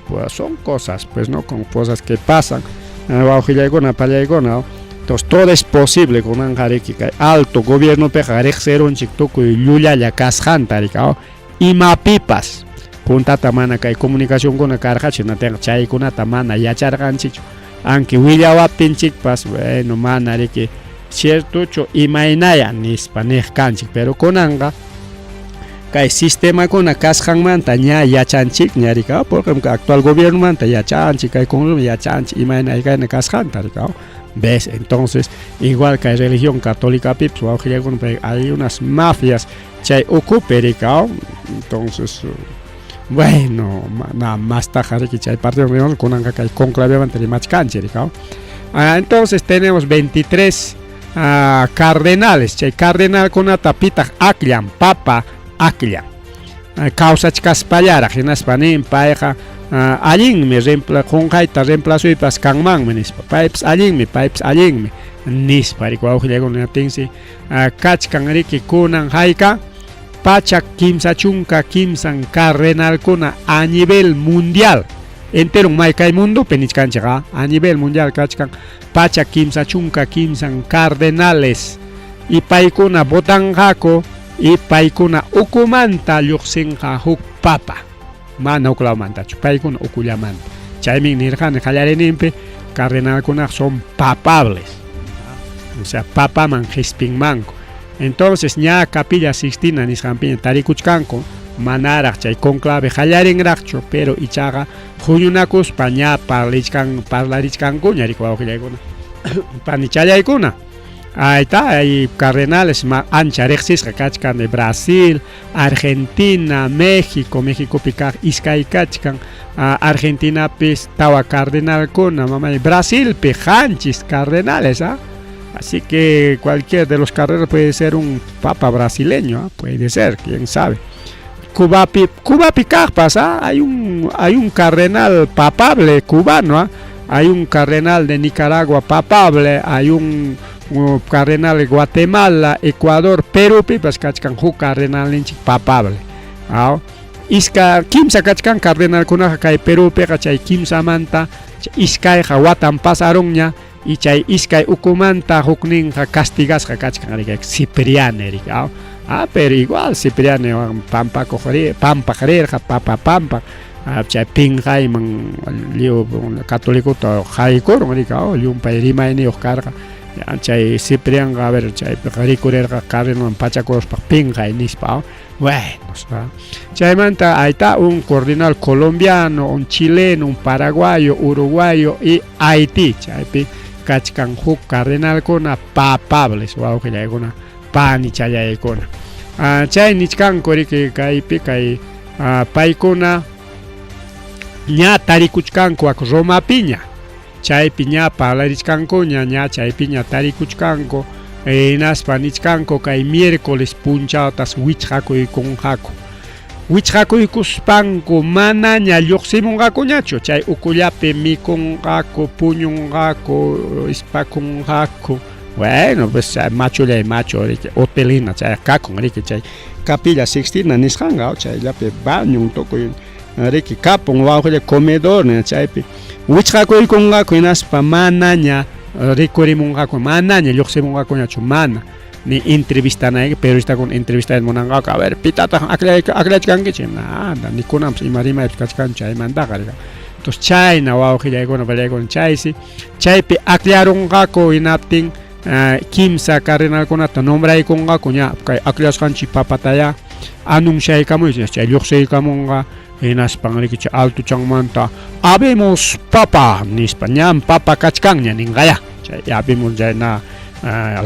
B: pues son cosas pues no con cosas que pasan wawqillaykuna pallaykuna entonces todo es posible con anjariki kay alto gobierno peja rexeronchik tukuy llullalla kasqanta rika imapipas puntata mana kay comunicación kuna karqachina chaykunata mana yacharqanchik aunque willawaptinchikpas bueno mana riki cierto cho imaynaya nispa kanchik pero konanga kay sistema kuna kasqanmanta ña yachanchik ñarika por ejemplo actual gobierno manta yachanchik kay con yachanchik imaynaya kay kasqanta rika ves entonces igual que religión católica pips hay unas mafias chay ocupe rika entonces bueno nada más tajari que chay partido de konanga kay conclave manta machkanchi rika entonces tenemos 23 cardenales, chay cardenal con tapita aklan, papa aklan. Causa chkaspallara, genaspanin, paeja, allin me reemplazo y pas kanman, menispa, pipes allin me, nispa, ricuaujilegon atensi, kachkan riki kunan haika, pachak kimsa chunka kimsan cardenal kuna a nivel mundial. Entero maikay mundo penichkanchaga a nivel mundial kachkan pacha kimsa chunka kimsan cardenales y paikuna botanjako y paikuna ukumanta lluqsinqa huk papa mana uklawmanta paikuna ukullamanta chaymi nirqani qallarinimpi cardenalkunaq son papables o sea papaman hispinmanku entonces ña capilla Sixtina nisqanpi tarikuchkanku manaraq chay conclave qallarinraqchu pero ichaqa huñunakuspa ña parlarichkanku ñarikuwawqillaykuna panichallaykuna ahí hay cardenales ancha riqsisqa kachkan de Brasil, Argentina, México pikaq iskay kachkan Argentina pis tawa cardenalkuna mamay Brasil pi hanchis cardenales así que cualquier de los cardenales puede ser un papa brasileño puede ser quién sabe. Cuba picagpas, hay un cardenal papable cubano, hay un cardenal de Nicaragua papable, hay un cardenal de Guatemala, Ecuador, Perú pipas kachkan hu cardenal ninchik papable. Iska kimsa kachkan cardenal kuna kay Perú peka chay kimsa manta iskay watan pasaronña y chay iskay ukumanta hukninqa castigasqa kachkan rika Cipriano rika. Pero igual Cipriano pampa jarerja pampa chay pinjay man liu católico to jaikoron rika liun payrima ni oscarga chay Cipriano a ver chay rikurerga carden pachacos pa pinjay nispa bueno chay manta ahí está un cardenal colombiano un chileno un paraguayo uruguayo y Haití chay kachkan huk cardenal kuna papables wow que ya pani chayaykuna chay nichkanku riki kaypi kay paykuna ña tarikuchkanku Roma piña chaypi ña parlarichkanku ña chaypi ña tarikuchkanku Naspa nichkanko kay miércoles punchautas wichhakuy kunhaku. Wichhakuy kuspanku manaña lluqsimunqakuñachu chay ukullapi mikunqaku puñunqaku ispakunqaku. Bueno, pues macho riki hotelina chay kakun riki chay Capilla Sixtina nisqanqa chayllapi bañun tukuy riki kapun wawqilla comedor chaypi wichqakuykunqaku hinaspa manaña rikurimunqaku manaña lluqsimunqakuñachu mana ni entrevistanayki periodistakuna entrevistayta munanqaku a ver pitataq aklayachkankichik nada nikunapas ima rimaypis kachkanchu chaymantaqa rika. Entonces chayna wawqillaykuna pallaykuna chaypi aklarunqaku hinaptin kimsa cardenalkunata nombraykunqaku ña kay akllashqanchik papataya anunciaykamunchik chay lluqsiykamunqa hinaspan riki chay alto chanmanta habemos papa nispa ñam papa kachkanña ninqaya chay habemos chayna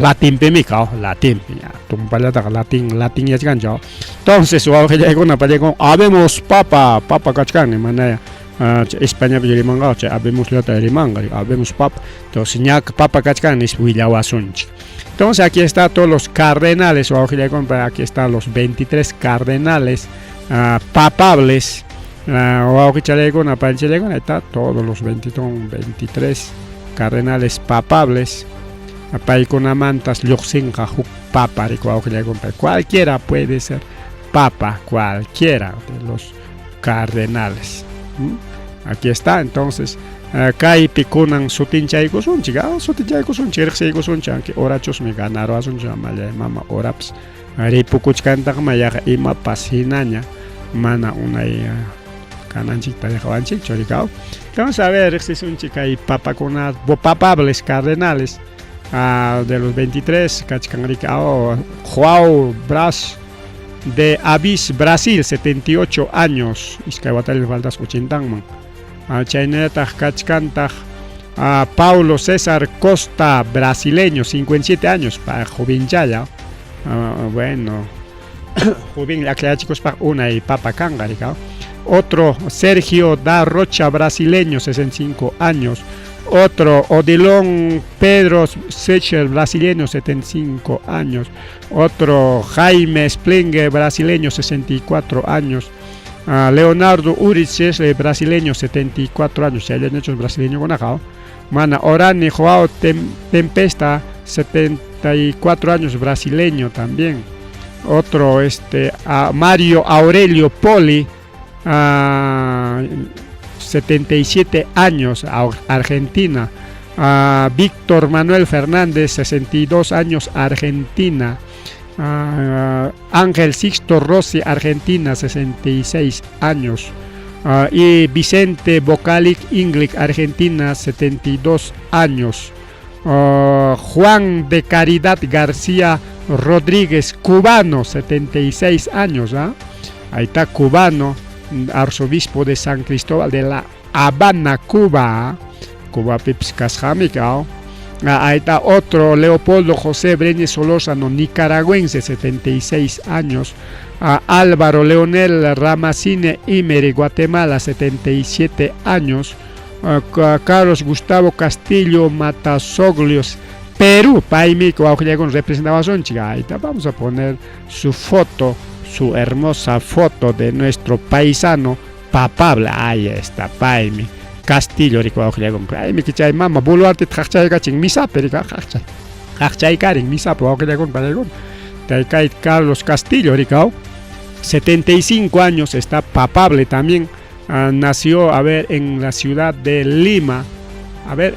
B: latinpimi kaw latinpi ña tumpallataqa latin yachkanchu. Entonces wawqillaykuna pallaykuna habemos papa kachkanña manaya España rimanqa chay habemos lata rimanqa habemos papa. Entonces ña papa kachkan es willawasunchik. Entonces aquí está todos los cardenales aquí están los 23 cardenales papables wawqichallaykuna panchallaykuna está todos los 23 cardenales papables paykunamantas lluqsinqa huk papa riku wawqillaykuna cualquiera puede ser papa cualquiera de los cardenales. Aquí está, entonces kaypi kunan sutinchaykusunchik sutinchaykusunchik riqsiykusunchik anki orachusmi ganaruasunchik amallay mama oraps ripukuchkantaqma yaqa imapas hinaña mana unay kananchikta riqwanchikchu rikaw. Entonces a ver riqsisunchik kay papakuna papables cardenales de los 23 kachkan rikaw João Bras de Avis, Brasil, 78 años. Iskay watari faltas 80 man. Chaynetaq kachkantaq Paulo César Costa, brasileño, 57 años, para jovinchaya. Bueno, joven chicos para una y papa cangarica. Otro Sergio da Rocha, brasileño, 65 años. Otro Odilon Pedro Secher, brasileño, 75 años. Otro Jaime Splinger, brasileño, 64 años. Leonardo Uriches, brasileño, 74 años. Si hay hechos brasileños con acá. Mana Orani Joao Tempesta, 74 años, brasileño también. Otro Mario Aurelio Poli, 77 años, Argentina. Víctor Manuel Fernández, 62 años, Argentina. Ángel Sixto Rossi, Argentina, 66 años. Y Vicente Bocalic Inglic, Argentina, 72 años. Juan de Caridad García Rodríguez, cubano, 76 años. Ahí está, cubano, arzobispo de San Cristóbal de la Habana, Cuba. Cuba Pips Casjamica. Ahí está otro, Leopoldo José Breñez Solórzano, nicaragüense, 76 años. Álvaro Leonel Ramacine Imery, Guatemala, 77 años. Carlos Gustavo Castillo Matasoglios, Perú, Paimico, representación chica. Ahí está, vamos a poner su foto, su hermosa foto de nuestro paisano papable. Ahí está, Paimi. Castillo rico ay mi kichay mama buluarte khachay kaching misa perika khachay karing misa po con palegon tay Carlos Castillo rico 75 años, está papable también. Nació en la ciudad de Lima,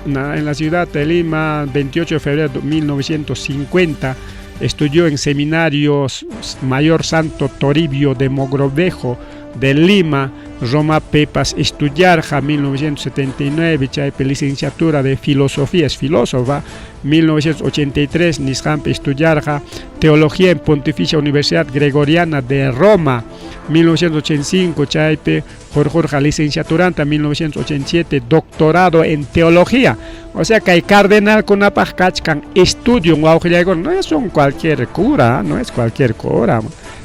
B: en la ciudad de Lima 28 de febrero de 1950. Estudió en seminarios Mayor Santo Toribio de Mogrovejo de Lima, Roma Pepas Estudiarja, 1979, licenciatura de filosofía, es filósofa. 1983, Nishampe Estudiarja, teología en Pontificia Universidad Gregoriana de Roma. 1985, Chaipe Jorge licenciaturanta. 1987, doctorado en teología. O sea que hay cardenal con apachkan estudio, no son cualquier cura, no es cualquier cura.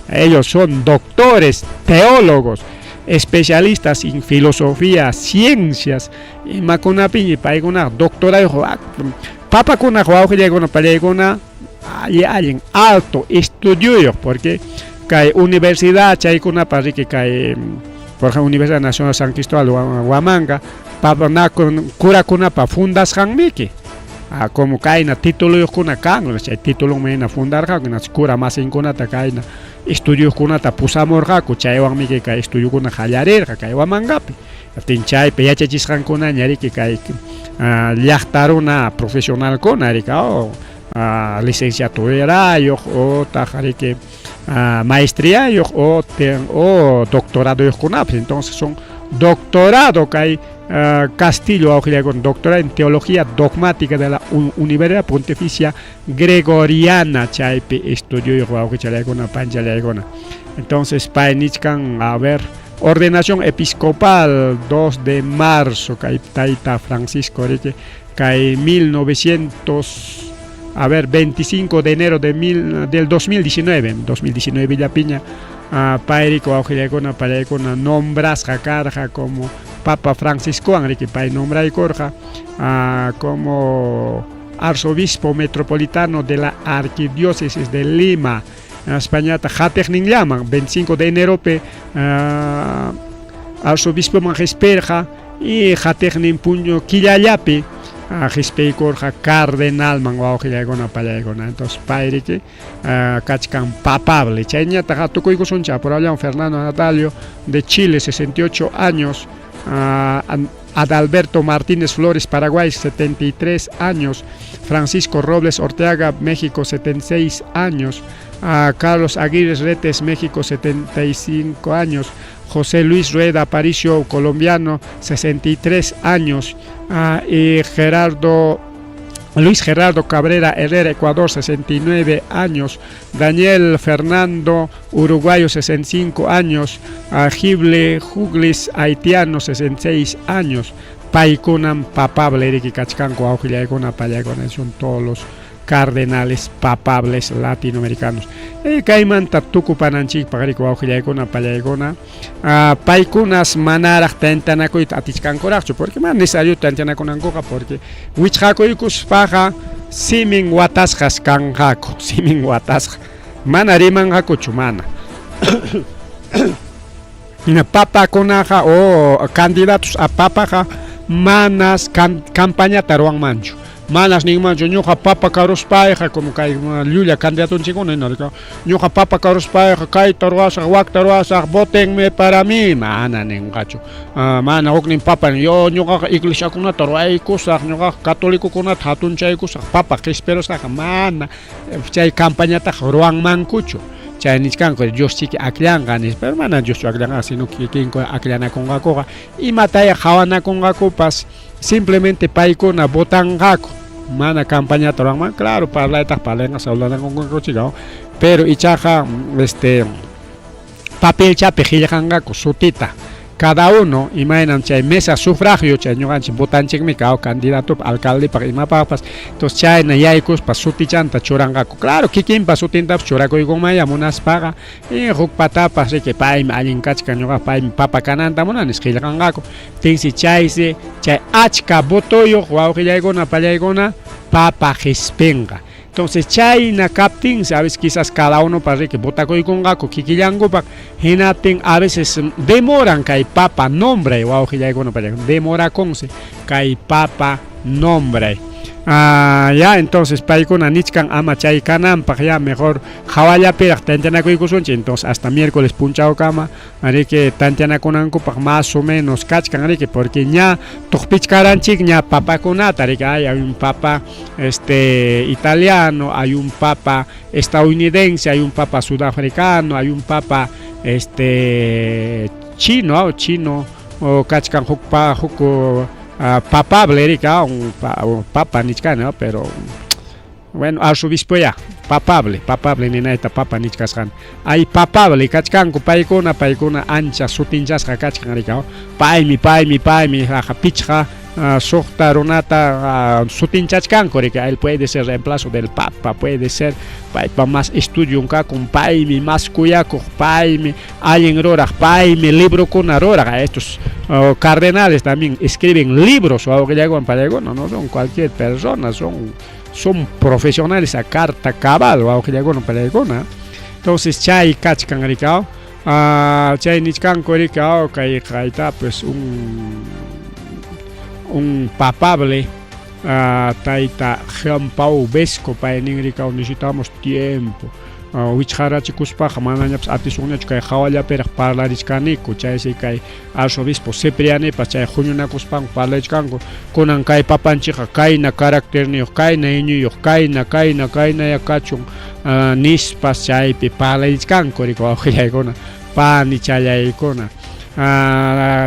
B: Ellos son doctores, teólogos, especialistas en filosofía, ciencias. Y macunapi y paiguna doctorado. Papa kuna juau que llegó para alguien alto estudio, porque hay universidad, hay una para que hay, por ejemplo, Universidad Nacional San Cristóbal, Huamanga, para cura kuna para fundas hanmiki. Como caina título kuna kang, título mena fundar hakuna cura más en kuna ta caina estudio kuna ta pusamor haku chaywan miki ka estudio kuna hallarer ka Huamangapi. Tinchay peyachachis kuna ñari que kai llaqtaruna profesional kuna rika o licenciatura yo o tajari que maestría yo o doctorado yo kuna. Entonces son doctorado que hay Castillo con doctorado en teología dogmática de la Universidad Pontificia Gregoriana chaype estudio yo que chalay con panchalayona. Entonces painichkan a ver ordenación episcopal 2 de marzo que taita Francisco que 25 de enero del 2019 Villapiña Pairico Augilegona Parecona nombras Jacarja como Papa Francisco Enrique Pai nombra y Corja como arzobispo metropolitano de la arquidiócesis de Lima, España Jatechnin llaman 25 de enero arzobispo Manjesperja y Jatechnin puño Quillayapi Gispei Corja cardenal manguaujilagona palayagona. Entonces pairique cachcan papable chaña tajatuco y soncha por allá Fernando Natalio de Chile 68 años, Adalberto Martínez Flores Paraguay 73 años, Francisco Robles Orteaga México 76 años, Carlos Aguirre Retes México 75 años, José Luis Rueda Aparicio colombiano 63 años, y Luis Gerardo Cabrera Herrera Ecuador 69 años, Daniel Fernando uruguayo 65 años, Gible Juglis haitiano 66 años, Paikunam papable Eriki Cachcanco Augilayagona Payagona, son todos los cardenales papables latinoamericanos. Caiman tatuku pananchik pagarico augilayagona Payagona, Paikunas manarak tentanaco y atichcancoracho, porque man necesario tentanaconancoca, porque Wichhacoicus paja simin watasjas canjaco, simin watasja, manariman jaco chumana. Papa conaja o candidatos a papaja manas campaña taruan mancho. Manas ni mancho ñoja papa caros paeja como kai Lulia candidato en chingón en alca. Ñoja papa caros paeja kai taruasa wak taruasa votenme para mí mana nen gacho. Mana oknin papa yo ñoja iglesia kuna taruai kusa ñoja católico kuna hatun chay kusa papa que espero sa mana chay campaña ta ruan mancucho. Chainichkan ko Dios chiki aklangan pero mana Dios aklangan sino que quien ko aklana con gakoga y mataya jawana con gakopas simplemente paikona botangako mana campaña torang claro para la etapa palengas hablando con gakochigao pero ichaja papel chape gilangako sutita cada uno imaginan chay mesa sufragio chay ñoganchi botanchik mi kao candidato alcalde para imapapas entonces chay na yaikos pa sutichanta chorangako claro kikin pa sutinta chorako igomaya monas paga y rukpatapas que paim alin kachka ñoga paim papa kananta monanes gilangako tinsi chay achka botoyo waugilaygona pallaygona papa gespenga. Entonces chay na captin, sabes quizás cada uno para que bota con gaco kikilango pa genaten a veces demoran kai papa nombre o augilaygona para demora conse kai papa nombre. Ya entonces paikona nichkan ama chay kanam pa ya mejor jawaya perak tantana ko ikusunchi entonces hasta miércoles punchao kama ari que tantana konanko pa más o menos kachkan ari que porque ña tokpichkaranchik ña papa konata ari que hay un papa italiano, hay un papa estadounidense, hay un papa sudafricano, hay un papa chino o kachkan hukpa huko papable Erika, un papa nichkano, pero bueno, arzobispo ya, papable ni naita papa nichkaskan. Hay papable, kachkanko paikona ancha sutinchas kachkan Erika, paimi, jaja pichja, sohta ronata sutinchachkanko Erika, él puede ser reemplazo del papa, puede ser para más estudio un con paimi, más cuyaco, paimi, alguien rora, paimi, libro con arora, estos cardenales también escriben libros o algo que llegan para no son cualquier persona, son son profesionales a carta cabal, wawqillaykuna palaykuna. Entonces chay kachkan rikao, chay nichkanku rikao kayta pues un papable taita Jean-Paul Vesco paynin rikao necesitamos tiempo. Wicharachikuspaqa manañapas atisugnachu kay hawallapiqa parlarichkaniku chaysi kay arzobispo Ciprianipas chay huñunakuspan parlachkanku kunan kay papanchikqa kayna caracterniyuq kayna iñuyuq kayna yakachun nispas chaypi parlarichkanku riku wawqillaykuna pani chayaykuna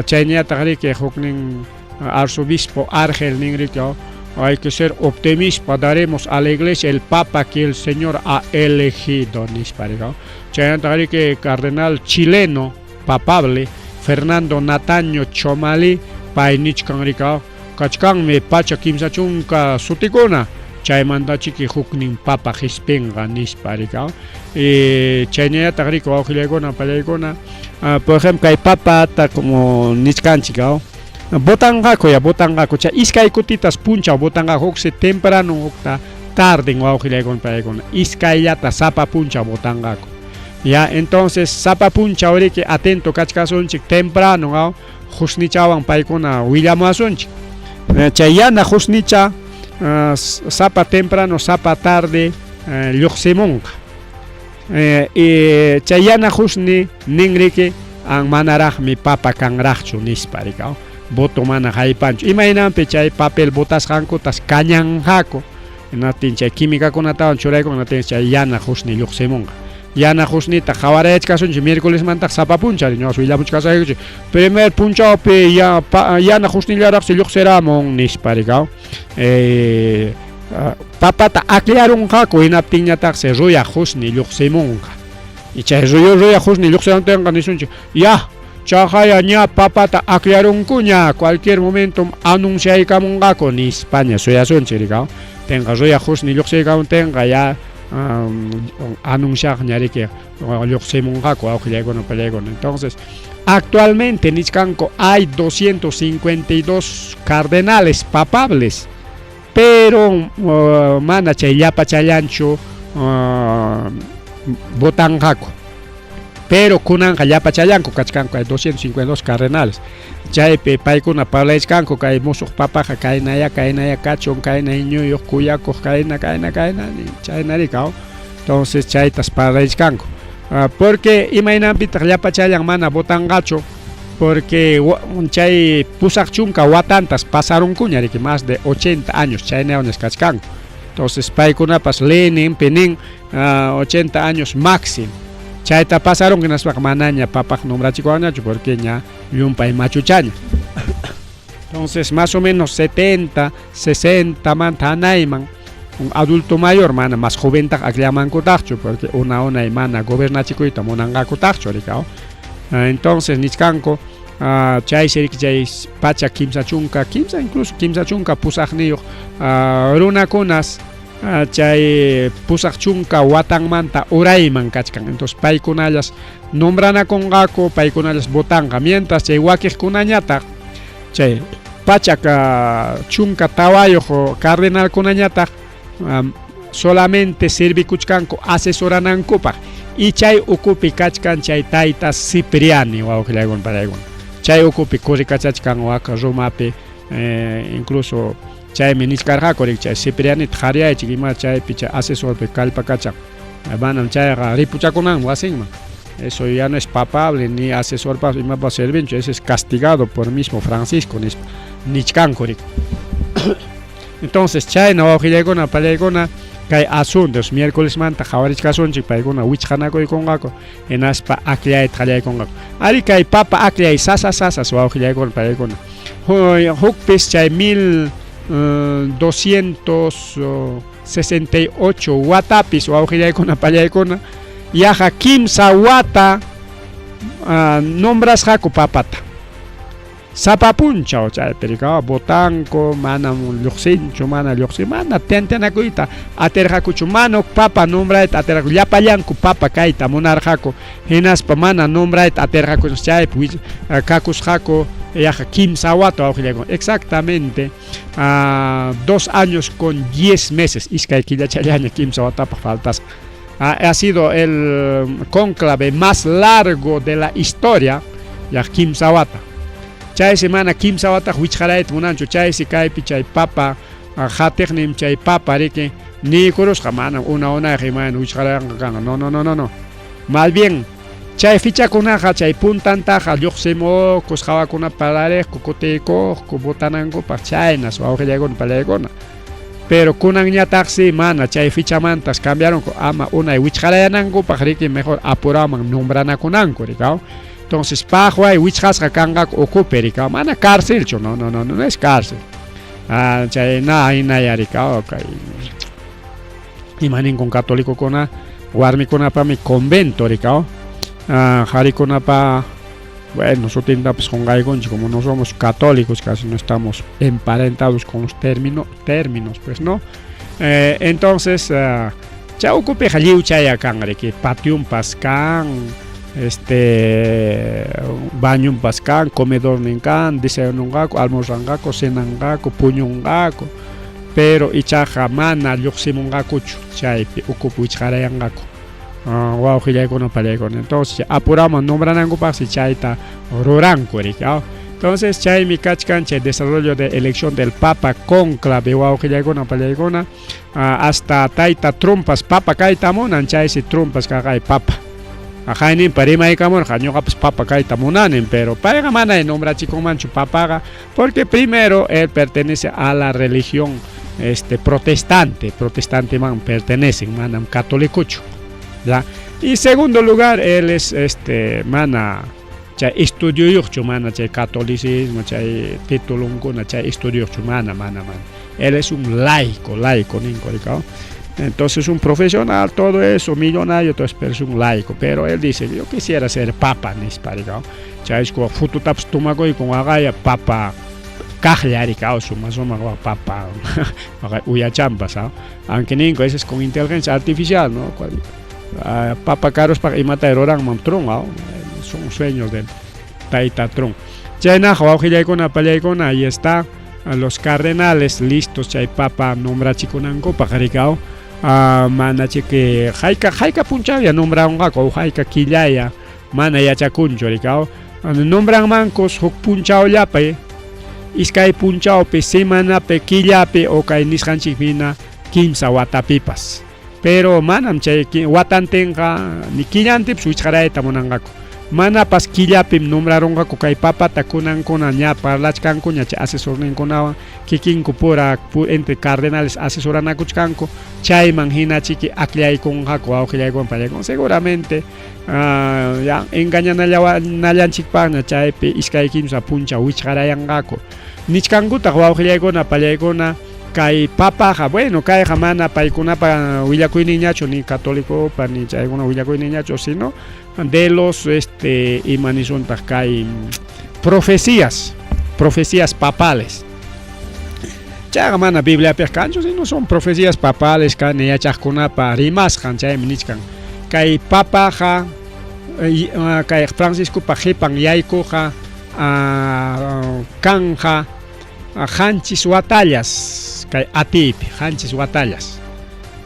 B: chayñataq riki huknin arzobispo Argel nin riki hay que ser optimistas, daremos a la iglesia el papa que el Señor ha elegido. Chayantari que cardenal chileno, papable, Fernando Nataño Chomali, painichkan rikao, kachkan me pacha kimsachunka sutikuna, chaymanta chiki huknin papa hispenga nisparikao. Chaynata riko wawqillaykuna palaykuna, por ejemplo, hay papa como nichkanchikao. Botangaco cha iskay kutitas puncha botangaco se temprano okta tarde wawqillaykuna palaykuna iskayllata sapa puncha botangaco ya entonces sapa puncha oriki atento kachkasunchik temprano husnichawan paykuna willamasunchik chay yana husnicha sapa temprano sapa tarde lluqsimunqa chay yana husni ninriki an manaraqmi papa kanraqchu nispa rikao voto mana haypanchu imaynanpi chay papel botasqanku tas kañanqaku natin chay quimicakunatawan churayku natin chay yana husni lluqsimunqa yana husnita qawarayachkasunchik miércoles mantaq sapa punchari ñawas willamuchkasaykuchik primer punchawpi yana husnillaraqsi lluqsiramun nispa rikao papata aclarunqaku hinaptinñataqsi ruya husni lluqsimunqa y chay ruya husni lluqsirantinqa nisunchik ya chajaya ña papata aclarunkuña cualquier momento anunciaykamunqaku ni España suyasunchik rikao tenga ruya husni lluqsiykamun tenga ya anunciaq ñariki lluqsimunqaku wawqillaykuna palaykuna. Entonces actualmente nichkanku hay 252 cardenales papables pero mana chay llapa chayanchu botanqaku pero kunanqa llapa chayanku kachkanku hay 252 cardenales chaypi paykuna parlachkanku kay musuq papaqa kaynaya kachun kayna iñuyuq kuyakuq kayna chayna rikao. Entonces chaytas parlachkanku porque imaynanpitaq llapa chayan mana botanqachu porque chay pusaq chunka watantas pasarunkuña riki más de 80 años chaynawanpas kachkanku. Entonces paykunapas Lenin pinin 80 años máximo chayta pasaron que naspak manaña papaq nombrachikuanachu porque ña llumpay machuchaña. Entonces más o menos 70, 60 manta hanayman un adulto mayor mana más joventaq akllamankutaqchu porque una mana gobernachikuyta munanqakutaqchu rikao. Entonces nichkanku chay siriki chay pacha kimsa chunka pusaqniyuq runakunas chay pusaq chunka watanmanta urayman kachkan. Entonces paykunallas nombranakunqaku paykunallas botanqa mientras chay wakiqkunañataq chay pachaka chunka tawayuq cardenalkunañataq solamente sirvikuchkanku asesoranankupaq y chay ukupi kachkan chay tayta Cipriani wawqillaykuna palaykuna chay ukupi kurikachachkan waka rumapi incluso chaymi niskarqaku rik chay Cipriani qhariyaychik ima chaypi chay asesorpi kallpakachan manam chayqa ripuchakunan wasinman eso ya no es papable ni asesor para imapas servinchu eso es castigado por mismo Francisco nichkanku rik. Entonces chayna wawqillaykuna palaykuna kay asuntos miércoles manta qhawarishkasunchik paykuna wichqanakuykunqaku hinaspa aklayta qallaykunqaku ari kay papa aklay sasas wawqillaykuna palaykuna hukpis chay 1268 watapis wawqillaykuna pallaykuna yaqa kimsa wata nombrasqaku papata sapa punchaw chaypi rikao botanku mana lluqsinchu mana tentenakuyta atirqakuchu mana papa nombrayta atirqaku llapallanku papa kayta munarqaku hinaspa mana nombrayta atirqakuchu chaypi kakusqaku yaja kimsa wata exactamente 2 años con 10 meses iskay killachallaña kimsa wata faltas. Ha sido el cónclave más largo de la historia ya kimsa wata. Chay semana kimsa wata huichjarayt munancho chay si kaypi chay papa hateknim chay papa riki ni kurusqa mana una jimana huichjarayanga no. Más bien chay fichakunaqa chay puntantaqa lluqsimo kusqawakuna pararek kukutiko kubotananku pa chaynas wawqillaykuna palaykuna. Pero kunanñataqsi mana chay fichamantas cambiaron ama unay wichqarayananku riki mejor apuraman nombranakunanku rikaw. Entonces pajuay wichqasqa kanqaku ukupi rikaw mana cárcelchu no es cárcel. Chay inaya rikaw kay imanin con católico kuna warmikunapami convento rikaw. Jarikunapa bueno, pues con gaigonchi, como no somos católicos, casi no estamos emparentados con los términos, pues no. Entonces, ya ocupe jaliu chaya kangre que patium pascan, bañum pascan, comedor ninkan, desayunungaco, almorzangaco, cenangaco, puñungaco, pero ichaja mana yuximungaco chay ocupu icharayangaco. Wow, entonces apuramos nombranango para si chaita roranco. Entonces chay mi cachcanche desarrollo de elección del papa conclave wow hasta taita trompas papa kaita monan chay si trompas kagay papa ajainin parima y camor jañoga pues papa kaita monanen pero para mana en nombra chico mancho papaga porque primero él pertenece a la religión protestante man pertenecen manam católicocho. ¿Ya? Y segundo lugar, él es mana chay estudio yuchu mana chay catolicismo, chay título chay estudio yuchu mana. Él es un laico ninco. Entonces un profesional, todo eso, millonario, entonces pero es un laico. Pero él dice, yo quisiera ser papa nisparicao. Chay es como fututaps tumaco y con agaya papa cajlaricao, suma papa uyachampas, aunque ninco, ese es con inteligencia artificial, ¿no? Papa caros para imata erorang mamtron, son sueños del Taitatron. Chayna con Pallaykona, ahí está los cardenales listos, chay papa nombra chikunanko pajaricao, mana que jaika puncha ya nombra un gaco, jaika quillaya, mana ya chacuncho ricao, nombran mancos huk punchao yape, iskay punchao pe semana pe quillape o kay nishanchikmina kimsa watapipas. Pero manam chay watantenga ni quillantip suicharaeta monangako. Mana pas quillapim nombrarongaku kay papa takunankuna ña parlachkanku ña chay asesorninkunawan kikinku pura entre cardenales asesoranakuchkanku chayman hinachiki aklaykungaku awqillaykuwan pallaykun seguramente ya engañanallanchikpaqna chaypi iskay kimsa puncha wichqarayangaku nichkankutaq wawqillaykuna pallaykuna kay papaja bueno kay jamana paykunapa willakuyninñachu ni católico pa ni chaykuna willakuyninñachu sino de los imanisuntaq kay profecías papales chayqa mana Bibliapi kanchu sino son profecías papales kan yachaqkunapa rimasqan chaymi nichkan kay papaja kay Francisco pa qipan yaykuqa kanja hanchis watallas kay atipi hanchis watallas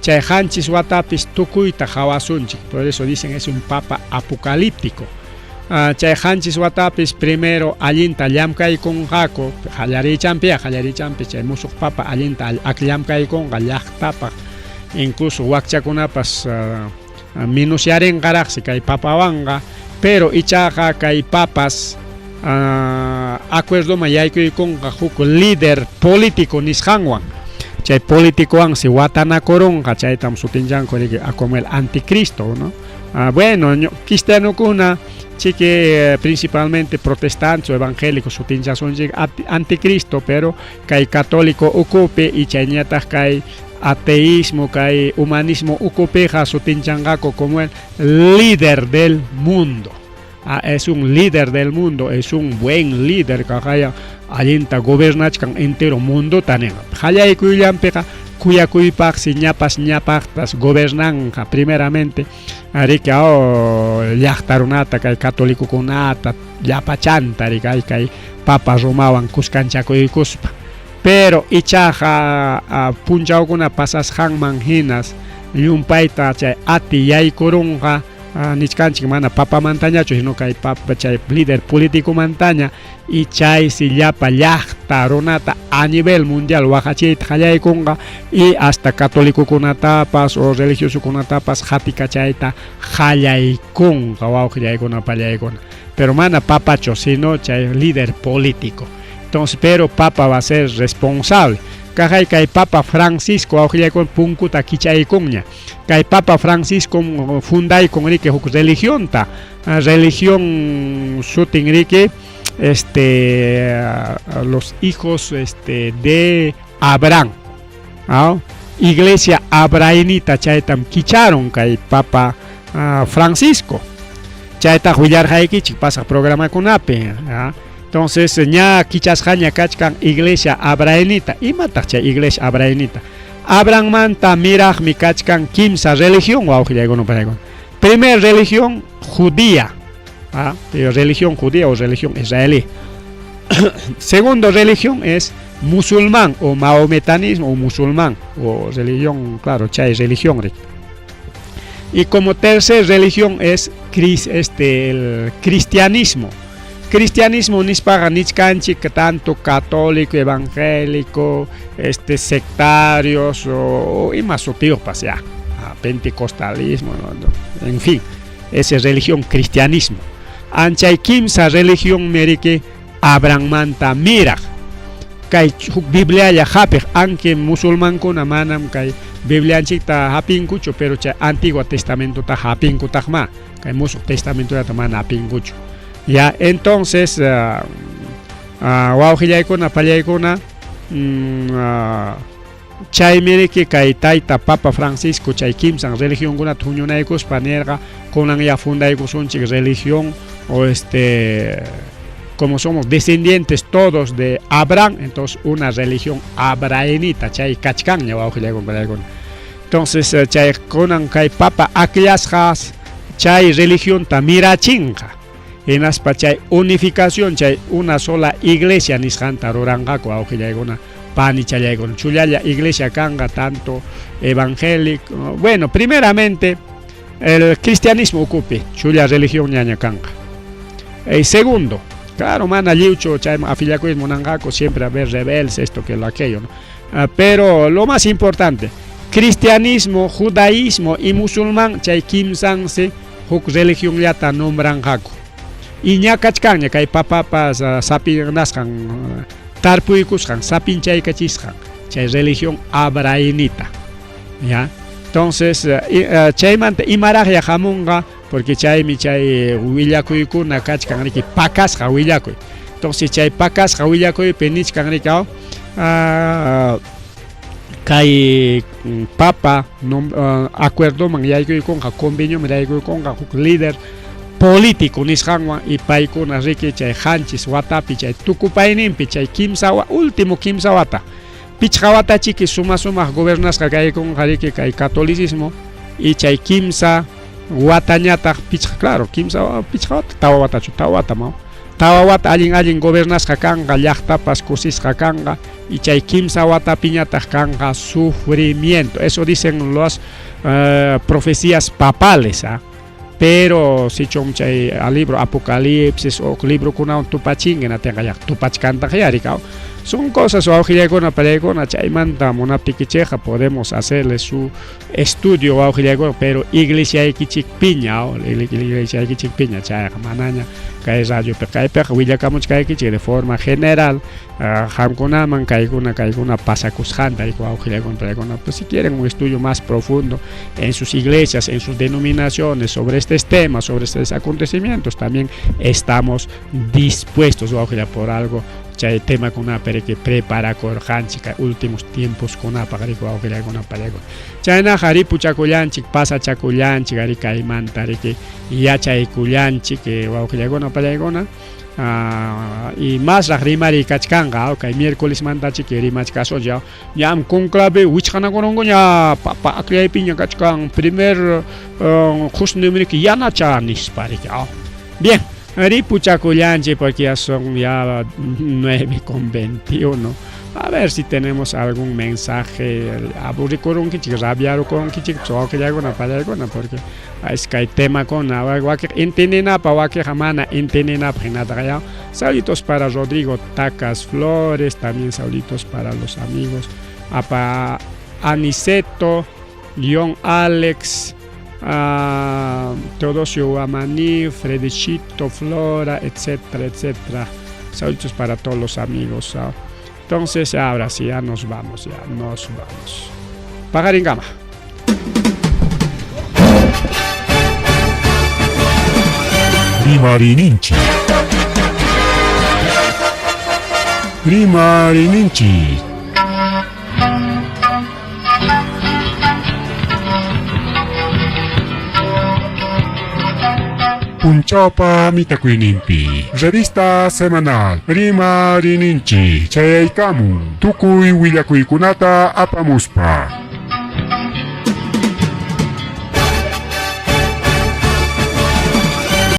B: chay hanchis watapis tukuyta hawasunchik por eso dicen es un papa apocalíptico chay hanchis watapis primero allinta llamkaykunqaku qallarichampi chay musuq papa allinta akllamkaykunqa llaqtapaq incluso wakchakunapas minuciarinqaraqsi kay papawanqa pero ichaqa kay papas acuerdo mayaykuy con huk líder político nisqanwan chay políticowan si watanakurunqa chaytam sutinllanku como el anticristo, ¿no? Bueno cristianokuna chique principalmente protestantes o evangélicos sutinllasunchik anticristo pero kay católico ukupi y chayñataq kay ateísmo kay humanismo ukupiqa sutinllanqaku como el líder del mundo. Es un líder del mundo, es un buen líder que haya allinta gobernachkan entero mundo tanen. Hallaykuyllampika kuyakuypaq si ñapaqtas gobernanqa primeramente riki llaqtarunata kay católicokunata llapachanta rikay kay papa rumawan kuskanchakuykuspa pero ichaqa punchawkuna pasas hanman hinas llumpayta chay ati yaykurunqa nichkanchik mana papa mantañachu sino kay papa chay líder político mantaña y chay si llapa llaqta runata a nivel mundial waqachiyta qallaykunqa y hasta católico kunatapas o religioso kunatapas hatika chayta qallaykunqa wawqillaykuna pallaykuna pero mana papacho sino chay líder político entonces pero papa va a ser responsable kajay kay papa Francisco wawqillaykuna punkuta kichaykunña kay papa Francisco fundaykun riki huk religionta religión sutin riki los hijos de Abraham iglesia abrahamita chaytam kicharon kay papa Francisco chayta willarjaykichik pasa programa kunapi entonces ña kichasqaña kachkan iglesia abrahamita imataq chay iglesia abrahamita Abraham manta miraqmi kachkan kimsa religión wawqillaykuna paraykuna primer religión judía religión judía o religión israelí segundo religión es musulmán o mahometanismo o musulmán o religión claro chay religión y como tercer religión es el cristianismo nispaqa nichkanchik tanto católico evangélico sectarios o ima sutiupas ya pentecostalismo en fin esa es religión cristianismo anchay kimsa religión merike Abraham manta miraq kay Biblia ya hapiq aunque musulmán kuna manam kay Biblianchikta hapinkuchu pero chay antiguo testamento ta hapinkutaqma kay musuq testamento ta mana hapinkuchu ya entonces wawqillaykuna pallaykuna chay miriki kay tayta papa Francisco chay kimsan religión kuna tuñunaykuspa nirqa kunan ya fundaykusunchik religión o como somos descendientes todos de Abraham entonces una religión abrahamita chay kachkanña wawqillaykuna pallaykuna entonces chay kunan kay papa akllashqas chay religión ta mirachinqa hinaspa chay unificación chay una sola iglesia nisqanta ruranqaku wawqillaykuna pani challaykuna chullalla iglesia kanqa tanto evangélico bueno primeramente el cristianismo ocupe chulla religión ñaña kanqa segundo claro mana lliwchu chay afiliakuismo nanqaku siempre haber rebeldes esto que lo aquello ¿no? Pero lo más importante cristianismo judaísmo y musulmán chay kimsansi huk religión llata nombranqaku y ña kachkanña kay papapas sapinasqan tarpuykusqan sapinchaykachisqan chay religión abrahamita ya entonces chaymanta imaraqlla hamunqa porque chaymi chay willakuykuna kachkan riki pakasqa willakuy entonces chay pakasqa willakuypi nichkan riki kay papa acuerdoman yaykuykunqa convenioman yaykuykunqa huk líder político nisqanwan y paykuna riki chay hanchis watapi chay tukupayninpi chay último kimsa wata pichqa wata chiki sumaq gobernasqa kaykunqa riki kay catolicismo y chay kimsa watañataq pichqa claro kimsa pichqa wata tawa watachu tawa wata allin gobernasqa kanqa llaqtapas kusisqa kanqa y chay kimsa watapiñataq kanqa sufrimiento eso dicen las profecías papales pero si chomchay al libro Apocalipsis o libro kuna tupachingena tenga ya tupachkanta yarikao son cosas o auxiliaykuna pallaykuna chaymanta munaptikicheqa podemos hacerle su estudio auxiliaykuna pero iglesiaykichikpiña iglesiaykichikpiña chayqa manaña kay radiopi kaypiqa willakamuchkaykichik de forma general qamkunaman kaykuna pasakusqanta auxiliaykuna pallaykuna pues si quieren un estudio más profundo en sus iglesias en sus denominaciones sobre estos temas sobre estos acontecimientos también estamos dispuestos por algo chay tema kuna que prepara korjanchik últimos tiempos kuna pagariko auxiliaykuna pallaykuna chayna haripu chakullanchik pasa chakullanchik ari kaymanta riki yachaykullanchik auxiliaykuna pallaykuna y más rimari kachkanqa kay miércoles mantachik rimachkasolla ñam conclave wichqanakunankuña papa aklaypiña kachkan primer qusnimriki yanacha nispa riki bien Ripuchacuyanchi, porque ya son ya 9:21. A ver si tenemos algún mensaje. Aburricurun que chicos, rabiaru con que chicos, o que ya alguna para alguna, porque es que hay tema con agua que entenena para que jamana entenena para. Saluditos para Rodrigo Tacas Flores, también saluditos para los amigos. Para Aniceto, León Alex, Teodosio Guamaní, Fredicito Flora, etcétera, etcétera. Saludos para todos los amigos. Entonces, ahora sí, ya nos vamos. Pagaringama.
A: Rimarininchi. Rimarininchi. Punchaupa Mitakuinimpi. Revista semanal. Rimarininchi. Chayaykamu. Tukuy Willakuikunata apamuspa.